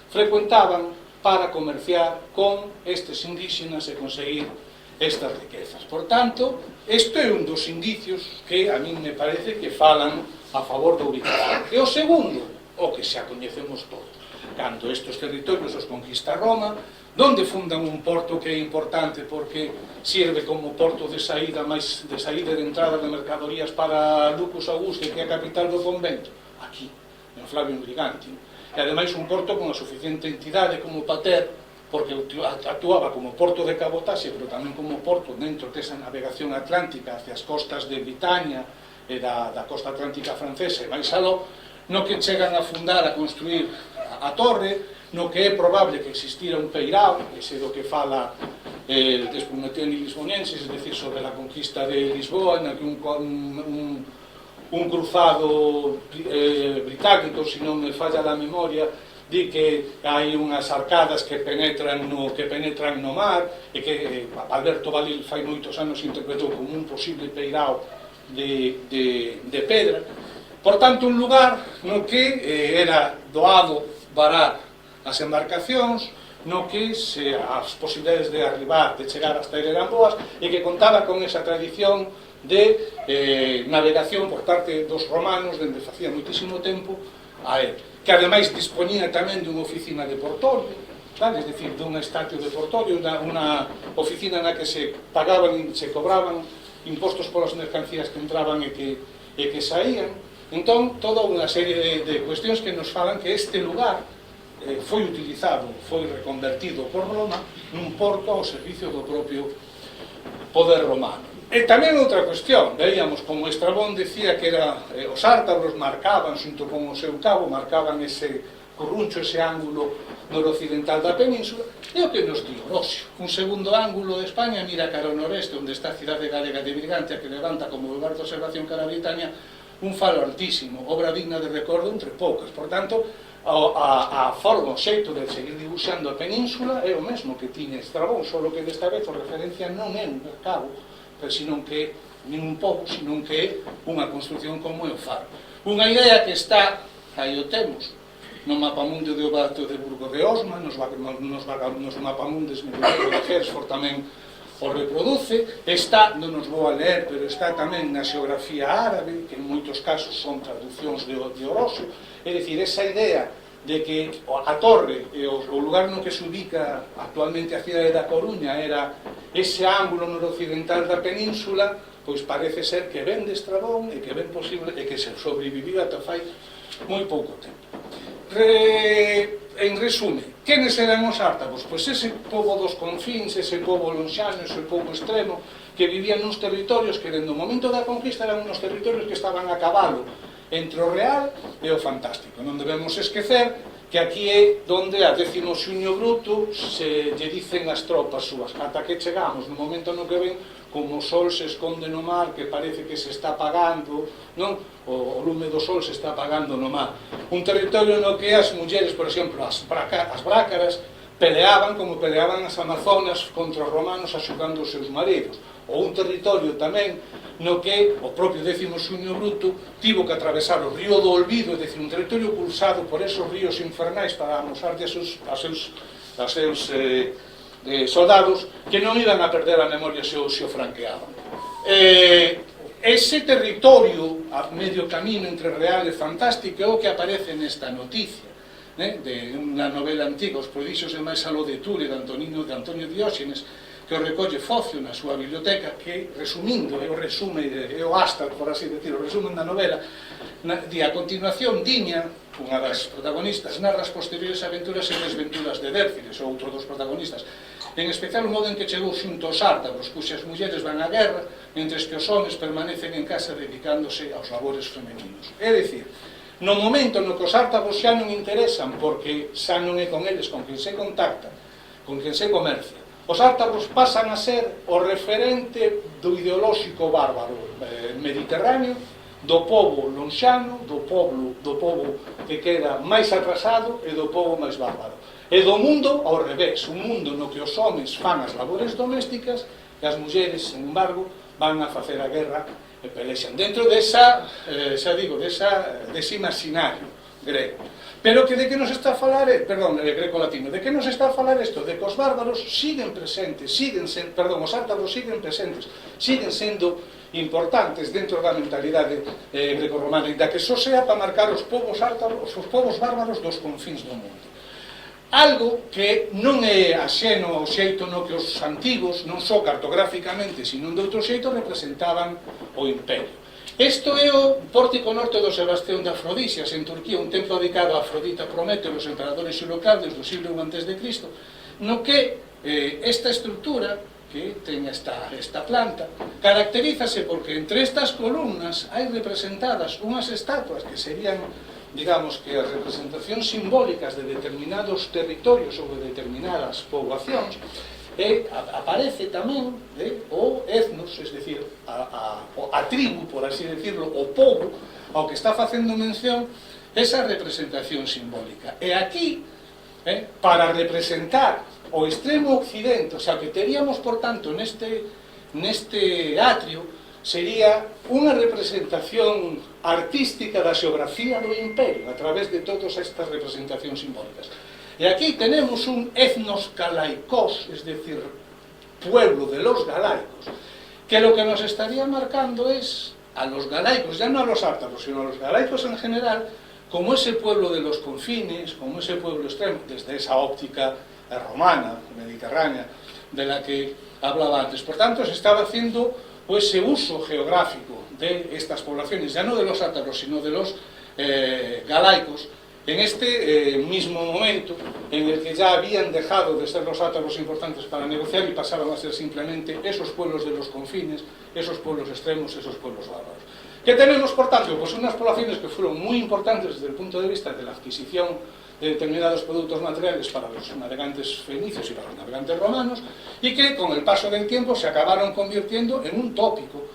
frecuentaban para comerciar con estes indígenas e conseguir estas riquezas. Por tanto, isto é un dos indicios que a mí me parece que falan a favor da ubicación. E o segundo, o que xa coñecemos todos, cando estes territorios os conquista Roma, donde fundan un porto que é importante porque sirve como porto de saída e de entrada de mercadorías para Lucus Auguste, que é a capital do convento, aquí, en Flavio Brigantium, e ademais un porto con a suficiente entidade como Pater, porque actuaba como porto de cabotaxe, pero tamén como porto dentro desa navegación atlántica hacia as costas de Britania e da costa atlántica francesa e máis aló, no que chegan a fundar, a construir a torre, no que é probable que existira un peirao, que é do que fala Despugnationi Lisbonenses, é dicir, sobre a conquista de Lisboa, en que un cruzado británico, se non me falla a memoria, di que hai unhas arcadas que penetran no mar e que Alberto Balil fai moitos anos interpretou como un posible peirao de pedra. Por tanto, un lugar no que era doado varar as embarcacións, no que as posibilidades de arribar, de chegar hasta ele eran boas e que contaba con esa tradición de navegación por parte dos romanos dende facía moitísimo tempo a él, que ademais dispoñía tamén dunha oficina de portorio, es dicir, dunha estatio de portorio, unha oficina na que se pagaban e se cobraban impostos polas mercancías que entraban e que saían. Entón, toda unha serie de cuestións que nos falan que este lugar foi utilizado, foi reconvertido por Roma nun porto ao servicio do propio poder romano. E tamén outra cuestión, veíamos como Estrabón decía que os ártabros marcaban, xunto con o seu cabo, marcaban ese corruncho, ese ángulo noroccidental da península, e o que nos di Orosio. Un segundo ángulo de España mira cara ao noreste, onde está a cidade galega de Brigantia, que levanta como lugar de observación cara a Britania un falo altísimo, obra digna de recordo entre poucas. Por tanto, a forma, o xeito de seguir dibuixando a península é o mesmo que tiña Estrabón, só que desta vez a referencia non é un cabo, pero senón que nin un pobo, senón que é unha construcción como é o faro. Unha idea que está, aí o temos, no mapamundi de Obato de Burgo de Osma, nos mapamundes de Hersford tamén o reproduce, está, non nos vou a leer, pero está tamén na xeografía árabe, que en moitos casos son traduccións de Orosio, é dicir, esa idea de que a torre, o lugar no que se ubica actualmente a cidade da Coruña era ese ángulo noroccidental da península, pois parece ser que ven de Estrabón e que ven posible e que se sobreviviu ata fai moi pouco tempo. En resume, quenes eran os ártabos? Pois ese pobo dos confins, ese pobo lonxano, ese pobo extremo que vivían nuns territorios que dende o momento da conquista eran unos territorios que estaban a cabalo entre o real e o fantástico. Non debemos esquecer que aquí é donde a 10º xuño bruto se lle dicen as tropas súas, ata que chegamos no momento no que ven como o sol se esconde no mar, que parece que se está apagando, non? O lume do sol se está apagando no mar. Un territorio no que as mulleres, por exemplo, as brácaras, peleaban como peleaban as amazonas contra os romanos axudando os seus maridos. Ou un territorio tamén no que o propio 10º xuño bruto tivo que atravesar o río do Olvido, é dicir, un territorio pulsado por esos ríos infernais para amosarlle a seus soldados que non iban a perder a memoria se o franqueaban. Ese territorio a medio camino entre real e fantástico é o que aparece nesta noticia de unha novela antiga, Os prodixios de máis aló de Ture, de Antonio Dióxenes, que o recolle Focio na súa biblioteca, que, resumindo, é o resume, é o asta, por así decir, o resumen da novela, di a continuación Diña, unha das protagonistas, narra as posteriores aventuras e desventuras de Dérfides, o outro dos protagonistas, en especial o modo en que chegou xunto aos ártabros, cuxas mulleres van á guerra, mentres que os homes permanecen en casa dedicándose aos labores femeninos. É dicir, no momento no que os ártabros xa non interesan, porque xa non é con eles con quen se contacta, con quen se comercia, os ártabros pasan a ser o referente do ideolóxico bárbaro mediterráneo, do pobo lonxano, do pobo que queda máis atrasado e do pobo máis bárbaro. E do mundo ao revés, un mundo no que os homes fan as labores domésticas e as mulleres, sin embargo, van a facer a guerra e pelexan dentro desa, dese imaginario grego. Pero que de que nos está a falar, greco-latino, de que nos está a falar isto? De que os bárbaros siguen presentes, os ártabros siguen presentes, siguen sendo importantes dentro da mentalidade greco-romana, e da que só sea para marcar os povos bárbaros dos confins do mundo. Algo que non é axeno ao xeito no que os antigos, non só cartográficamente, sino de outro xeito, representaban o imperio. Isto é o pórtico norte do Sebastión de Afrodisias, en Turquía, un templo dedicado a Afrodita Prometeo e os emperadores xilocaldes do siglo I a.C., no que esta estrutura, que ten esta planta, caracterízase porque entre estas columnas hai representadas unhas estatuas que serían, digamos que as representacións simbólicas de determinados territorios ou de determinadas poboacións, e aparece tamén o etnos, es decir, a tribu, por así decirlo, o pobo, ao que está facendo mención esa representación simbólica. E aquí, para representar o extremo occidente, o sea, que teríamos, por tanto, neste atrio, sería unha representación artística da xeografía do imperio, a través de todas estas representacións simbólicas. E aquí tenemos un etnos galaikos, es decir, pueblo de los galaicos, que lo que nos estaría marcando es a los galaicos, ya no a los ártabros, sino a los galaicos en general, como ese pueblo de los confines, como ese pueblo extremo, desde esa óptica romana, mediterránea, de la que hablaba antes. Por tanto, se estaba haciendo ese uso geográfico de estas poblaciones, ya no de los ártabros, sino de los galaicos, en este mismo momento en el que ya habían dejado de ser los átavos importantes para negociar y pasaban a ser simplemente esos pueblos de los confines, esos pueblos extremos, esos pueblos bárbaros. ¿Qué tenemos, por tanto? Pues unas poblaciones que fueron muy importantes desde el punto de vista de la adquisición de determinados productos materiales para los navegantes fenicios y para los navegantes romanos, y que con el paso del tiempo se acabaron convirtiendo en un tópico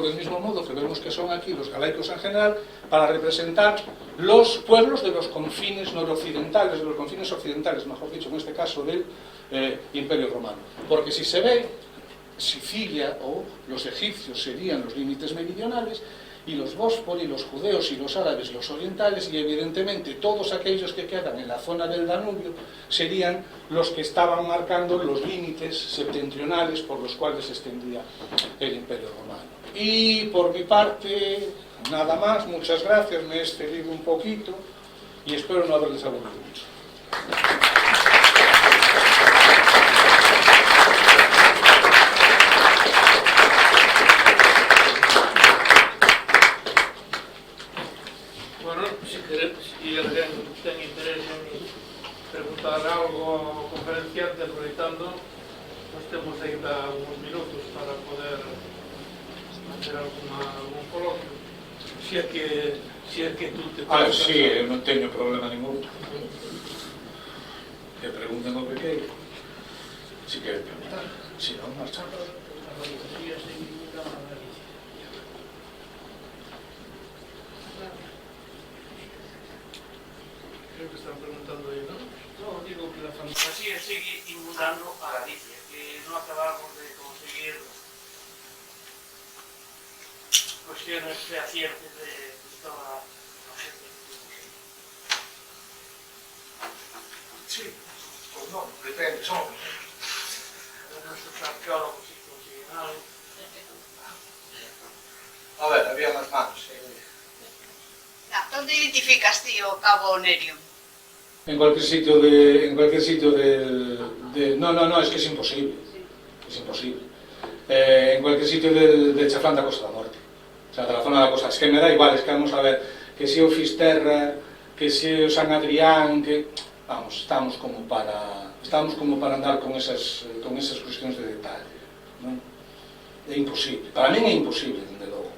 del mismo modo que vemos que son aquí los galaicos en general, para representar los pueblos de los confines noroccidentales, de los confines occidentales, mejor dicho, en este caso del Imperio Romano. Porque si se ve, Sicilia o los egipcios serían los límites meridionales, y los bósfori, los judeos y los árabes, los orientales, y evidentemente todos aquellos que quedan en la zona del Danubio serían los que estaban marcando los límites septentrionales por los cuales se extendía el Imperio Romano. Y por mi parte, nada más, muchas gracias, me he excedido un poquito y espero no haberles aburrido mucho. Si alguén ten interés en preguntar algo ao conferenciante, aproveitando, nos temos ainda uns minutos para poder hacer algún coloquio. Si é que tú te preguntas. Sí, eu non teño problema ningún. Que pregunten o que queiran. Si queren preguntar, si non, marchamos. Creo que están preguntando aí, ¿no? No, digo que la fantasía sigue inundando a Galicia, que no acabamos de conseguir cuestiones fehacientes de toda la gente. Sí, pues no, depende, son. Nuestros arqueólogos si consiguen algo. A ver, había más manos. ¿Dónde identificas, tío, Cabo Nerio? En cualquier sitio del... No, es que es imposible. es imposible. En cualquier sitio del Chaflán da Costa da Morte, o sea, de la zona da Costa, es que me da igual, es que vamos a ver, que si o Fisterra, que si o San Adrián, que, vamos, estamos como para andar con esas cuestións de detalle, non? É imposible, para min é imposible, dende logo.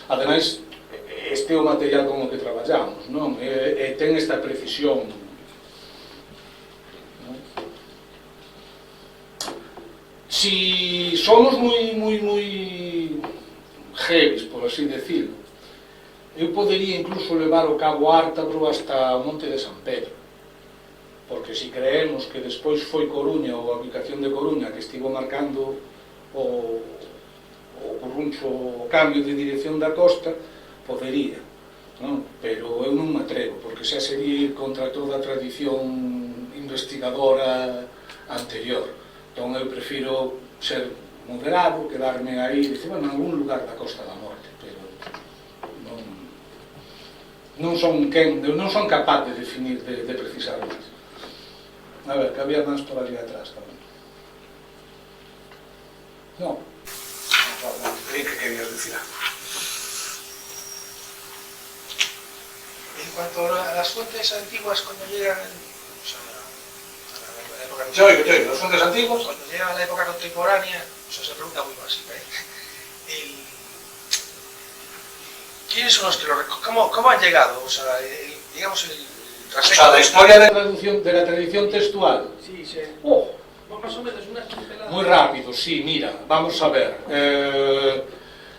Ademais, este é o material con o que traballamos, non? E ten esta precisión, non? Si somos moi heavies, por así decirlo, eu podería incluso levar o Cabo Ártabro hasta o Monte de San Pedro, porque si creemos que despois foi Coruña ou a aplicación de Coruña que estivo marcando o curruncho, o cambio de dirección da costa, podería, non? Pero eu non me atrevo, porque xa sería ir contra toda a tradición investigadora anterior. Entón eu prefiro ser moderado, quedarme aí, dicir, bueno, en algún lugar da Costa da Morte, pero non son capaz de definir, de precisar máis. A ver, que había máis por ali atrás tamén. Non. ¿Qué querías decir? En cuanto a las fuentes antiguas, cuando llegan a la época Yo oigo, las fuentes antiguas. cuando llegan a la época contemporánea, eso se pregunta muy básica, ¿quiénes son los que cómo han llegado? O sea, digamos O sea, la historia de la tradición textual. Sí, sí. Oh. Más o menos unas pinceladas. Muy rápido, sí, mira, vamos a ver.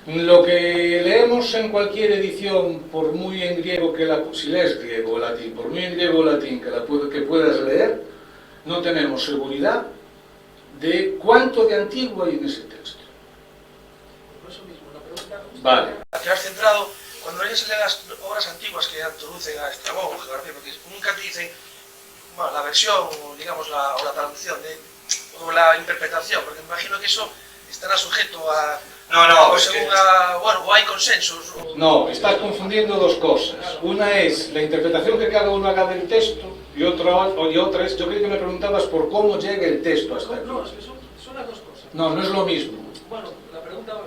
Lo que leemos en cualquier edición, por muy en griego que si lees griego o latín, por muy en griego o latín que puedas leer, no tenemos seguridad de cuánto de antiguo hay en ese texto. Por eso mismo, la pregunta... Vale. Te has centrado, cuando lees las obras antiguas que introducen a Estrabón o geografía, porque nunca te dicen, bueno, la versión, digamos, o la traducción o la interpretación, porque me imagino que eso estará sujeto a... No, es que... bueno, o hay consensos. No, estás confundiendo dos cosas. Una es la interpretación que cada uno haga del texto y otra es, yo creo que me preguntabas por cómo llega el texto hasta aquí. No, es que son las dos cosas. No es lo mismo. Bueno, la pregunta...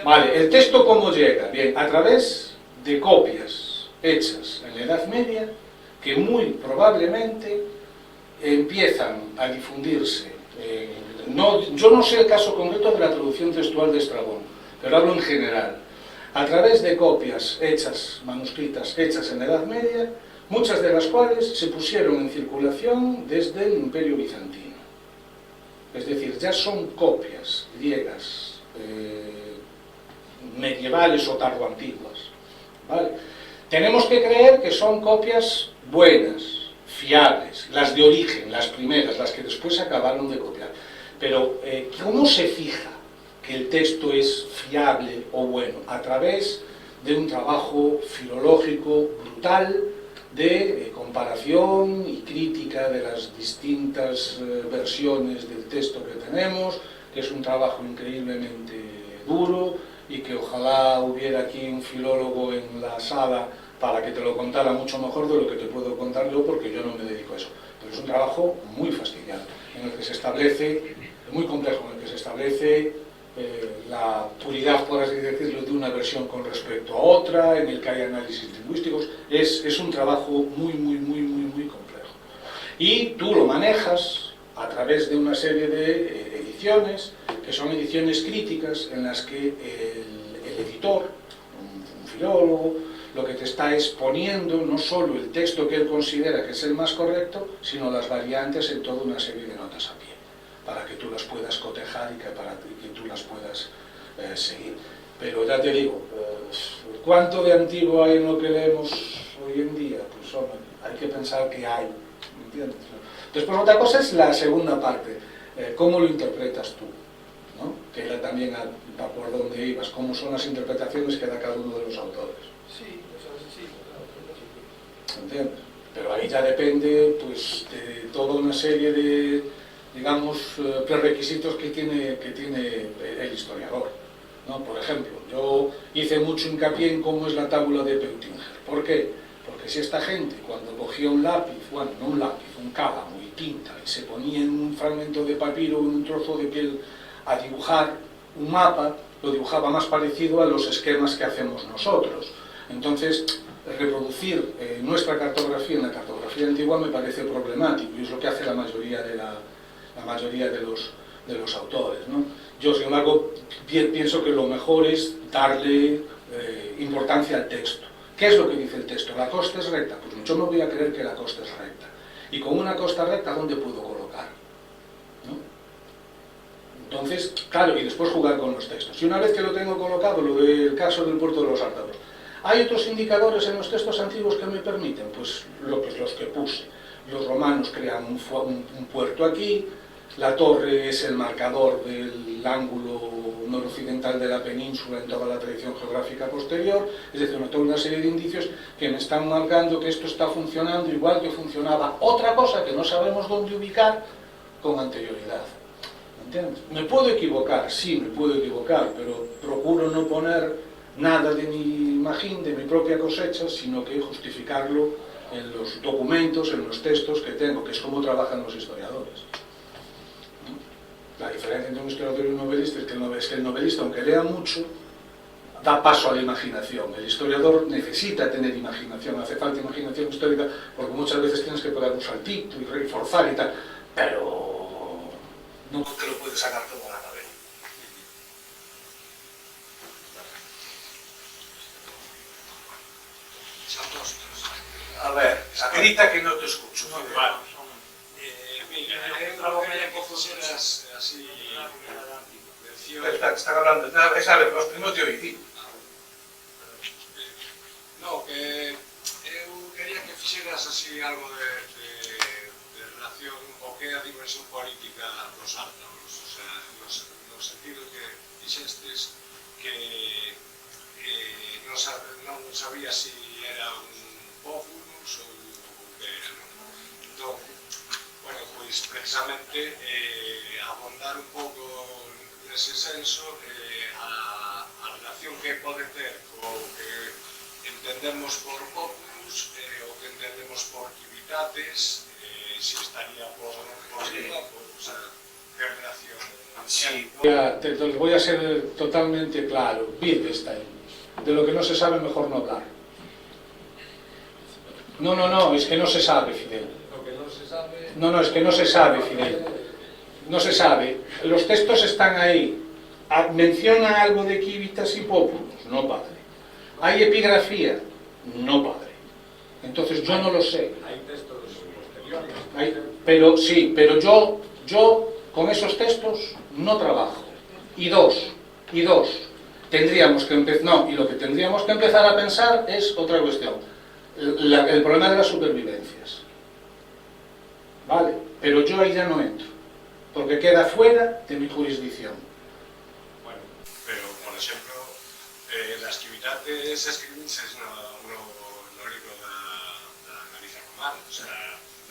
Vale, ¿el texto cómo llega? Bien, a través de copias hechas en la Edad Media que muy probablemente empiezan a difundirse. Yo no sé el caso concreto de la traducción textual de Estrabón, pero hablo en general. A través de copias hechas, manuscritas hechas en la Edad Media, muchas de las cuales se pusieron en circulación desde el Imperio Bizantino. Es decir, ya son copias griegas, medievales o tardoantiguas, ¿vale? Tenemos que creer que son copias buenas, fiables, las de origen, las primeras, las que después se acabaron de copiar. Pero, ¿cómo se fija que el texto es fiable o bueno? A través de un trabajo filológico brutal de comparación y crítica de las distintas versiones del texto que tenemos, que es un trabajo increíblemente duro y que ojalá hubiera aquí un filólogo en la sala para que te lo contara mucho mejor de lo que te puedo contar yo, porque yo no me dedico a eso. Pero es un trabajo muy fastidiado, en el que se establece, muy complejo, en el que se establece la puridad, por así decirlo, de una versión con respecto a otra, en el que hay análisis lingüísticos. Es un trabajo muy complejo. Y tú lo manejas a través de una serie de ediciones, que son ediciones críticas, en las que el editor, un filólogo, lo que te está exponiendo no solo el texto que él considera que es el más correcto, sino las variantes en toda una serie de notas a pie, para que tú las puedas cotejar y que tú las puedas seguir. Pero ya te digo, ¿cuánto de antiguo hay en lo que leemos hoy en día? Pues hombre, hay que pensar que hay, ¿me entiendes? Después otra cosa es la segunda parte, ¿cómo lo interpretas tú? ¿No? Que era también por dónde ibas, cómo son las interpretaciones que da cada uno de los autores. Sí, claro. ¿Entiendes? Pero ahí ya depende pues, de toda una serie de, digamos, prerequisitos que tiene el historiador, ¿no? Por ejemplo, yo hice mucho hincapié en cómo es la tábula de Peutinger. ¿Por qué? Porque si esta gente, cuando cogía un lápiz, bueno, no un lápiz, un cálamo y tinta, y se ponía en un fragmento de papiro o en un trozo de piel a dibujar un mapa, lo dibujaba más parecido a los esquemas que hacemos nosotros. Entonces, reproducir nuestra cartografía en la cartografía antigua me parece problemático, y es lo que hace la mayoría de los autores, ¿no? Yo, sin embargo, pienso que lo mejor es darle importancia al texto. ¿Qué es lo que dice el texto? ¿La costa es recta? Pues yo me voy a creer que la costa es recta. Y con una costa recta, ¿dónde puedo colocar? ¿No? Entonces, claro, y después jugar con los textos. Y una vez que lo tengo colocado, lo del caso del puerto de los Ártabros, ¿hay otros indicadores en los textos antiguos que me permiten? Pues los que puse. Los romanos crean un puerto aquí, la torre es el marcador del ángulo noroccidental de la península en toda la tradición geográfica posterior, es decir, toda una serie de indicios que me están marcando que esto está funcionando igual que funcionaba otra cosa que no sabemos dónde ubicar con anterioridad. ¿Entiendes? ¿Me puedo equivocar? Sí, me puedo equivocar, pero procuro no poner nada de mi imagín, de mi propia cosecha, sino que justificarlo en los documentos, en los textos que tengo, que es como trabajan los historiadores. La diferencia entre un historiador y un novelista es que el novelista, aunque lea mucho, da paso a la imaginación. El historiador necesita tener imaginación, hace falta imaginación histórica, porque muchas veces tienes que pegar un saltito y reforzar y tal, pero no te lo puedes sacar todo a la cabeza. A ver, grita que no te escucho. No, vale. Mira, algo que quisieras así están hablando, esa vez, los primos te oí. No, que eu quería que fixeras así algo de relación o que é a dimensión política dos Ártabros, o sea, no sentido que dixestes que non sabía si era un populus ou que era, non? Entón, bueno, pois precisamente abondar un pouco nese senso a relación que pode ter co que entendemos por populus, o que entendemos por civitates, si estaría por riba, o sea, que relación. Sí, te voy a ser totalmente claro. Wittgenstein, de lo que no se sabe mejor no hablar. No, es que no se sabe, Fidel. No, es que no se sabe, Fidel. No se sabe. Los textos están ahí. ¿Menciona algo de Civitas y Populus? No, padre. ¿Hay epigrafía? No, padre. Entonces yo no lo sé. Hay textos posteriores. Pero sí, pero yo con esos textos no trabajo. Y dos. Tendríamos que empezar. No, y lo que tendríamos que empezar a pensar es otra cuestión. El problema de las supervivencias. ¿Vale? Pero yo ahí ya no entro, porque queda fuera de mi jurisdicción. Bueno, pero, por exemplo, las Civitates escribinses no libro da Galicia Romana, o sea,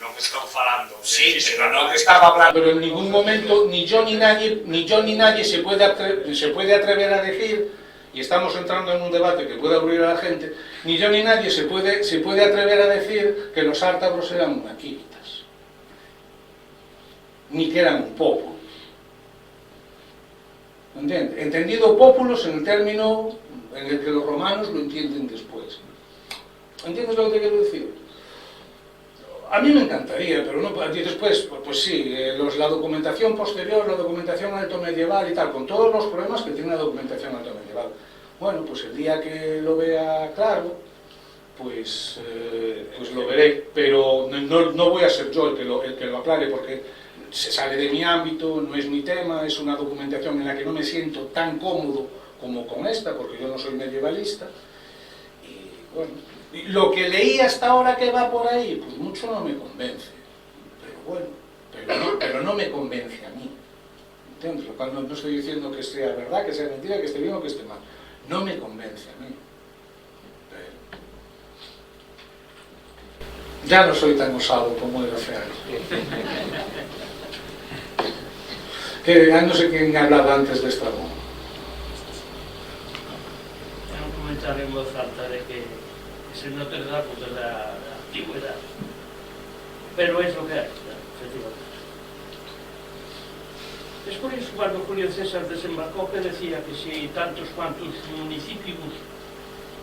non estou falando de... Sí, pero no que estaba hablando. Pero en ningún momento ni yo ni nadie se puede atrever a decir, y estamos entrando en un debate que puede aburrir a la gente, ni yo ni nadie se puede atrever a decir que los Ártabros eran una Civitas, ni que eran un populus. ¿Entiendes? Entendido populus en el término en el que los romanos lo entienden después. ¿Entiendes lo que te quiero decir? A mí me encantaría, pero no, después, pues sí, la documentación posterior, la documentación alto medieval y tal, con todos los problemas que tiene la documentación alto medieval. Bueno, pues el día que lo vea claro, pues lo veré, pero no voy a ser yo el que lo aclare, porque se sale de mi ámbito, no es mi tema, es una documentación en la que no me siento tan cómodo como con esta, porque yo no soy medievalista, y bueno, lo que leí hasta ahora que va por ahí, pues mucho no me convence, pero bueno, pero no me convence a mí, ¿entiendes? Lo cual no estoy diciendo que sea verdad, que sea mentira, que esté bien o que esté mal, no me convence a mí. Ya no soy tan osado como era hace años. No sé quién hablaba antes de esta voz. Era un comentario en voz alta de que se no te da pues, de la antigüedad. Pero es lo que hay, efectivamente. Es por iso cando Julio César desembarcou que decía que si tantos cuantos municipios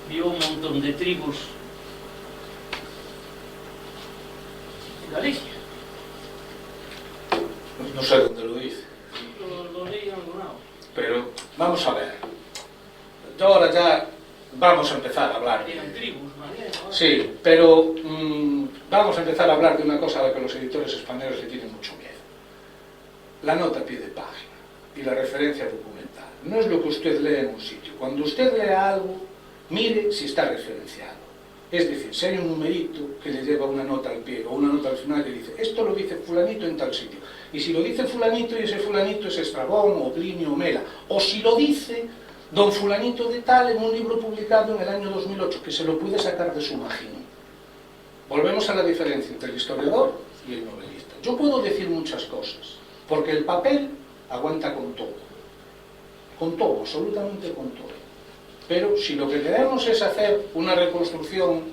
vio un montón de tribus en Galicia. No sé dónde lo dice. Lo leí en algún lado. Pero vamos a ver. Yo ahora ya vamos a empezar a hablar. Eran tribus, ¿vale? Sí, pero vamos a empezar a hablar de una cosa a la que los editores españoles le tienen mucho miedo. La nota a pie de página y la referencia documental. No es lo que usted lee en un sitio. Cuando usted lea algo, mire si está referenciado. Es decir, si hay un numerito que le lleva una nota al pie o una nota al final y dice, esto lo dice fulanito en tal sitio. Y si lo dice fulanito y ese fulanito es Estrabón o Plinio o Mela. O si lo dice don fulanito de tal en un libro publicado en el año 2008, que se lo puede sacar de su imagino. Volvemos a la diferencia entre el historiador y el novelista. Yo puedo decir muchas cosas, porque el papel aguanta con todo, absolutamente con todo. Pero si lo que queremos es hacer una reconstrucción,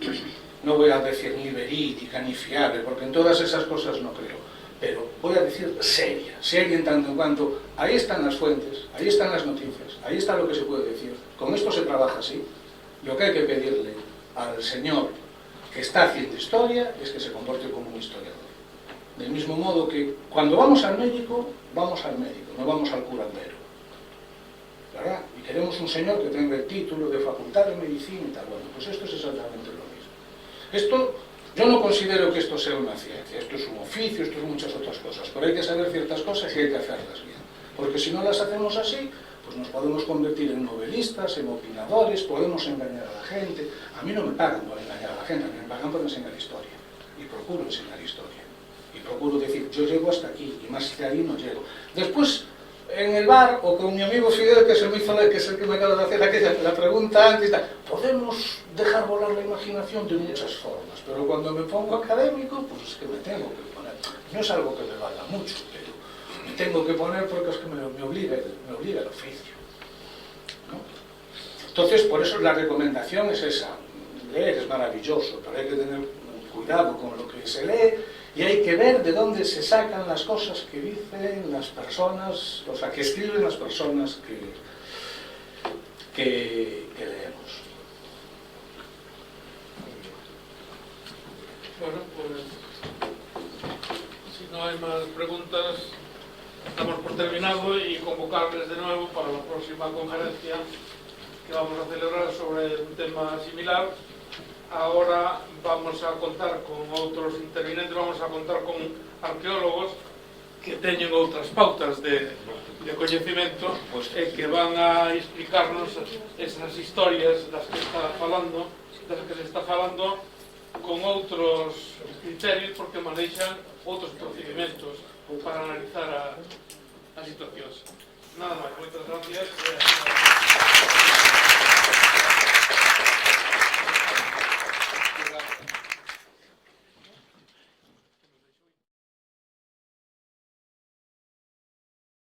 no voy a decir ni verídica ni fiable, porque en todas esas cosas no creo, pero voy a decir seria en tanto en cuanto ahí están las fuentes, ahí están las noticias, ahí está lo que se puede decir. Con esto se trabaja así. Lo que hay que pedirle al señor que está haciendo historia es que se comporte como un historiador. Del mismo modo que cuando vamos al médico, no vamos al curandero, ¿verdad? Y queremos un señor que tenga el título de facultad de medicina y tal. Bueno, pues esto es exactamente lo mismo. Esto, yo no considero que esto sea una ciencia, esto es un oficio, esto es muchas otras cosas, pero hay que saber ciertas cosas y hay que hacerlas bien. Porque si no las hacemos así, pues nos podemos convertir en novelistas, en opinadores, podemos engañar a la gente. A mí no me pagan por engañar a la gente, a mí me pagan por enseñar historia. Y procuro enseñar historia. Y procuro decir, yo llego hasta aquí, y más de ahí no llego. Después, en el bar, o con mi amigo Fidel, que es el que me acaba de hacer aquella, la pregunta antes, podemos dejar volar la imaginación de muchas formas, pero cuando me pongo académico, pues es que me tengo que poner. No es algo que me valga mucho, pero me tengo que poner porque es que me obliga el oficio, ¿no? Entonces, por eso la recomendación es esa. Leer es maravilloso, pero hay que tener cuidado con lo que se lee y hay que ver de dónde se sacan las cosas que dicen las personas, o sea, que escriben las personas que leemos. Bueno, pues si no hay más preguntas, damos por terminado y convocarles de nuevo para la próxima conferencia que vamos a celebrar sobre un tema similar. Ahora vamos a contar con outros intervinentes, vamos a contar con arqueólogos que teñen outras pautas de coñecemento e que van a explicarnos esas historias das que se está falando con outros criterios, porque manexan outros procedimentos para analizar as situacións. Nada máis, moitas gracias.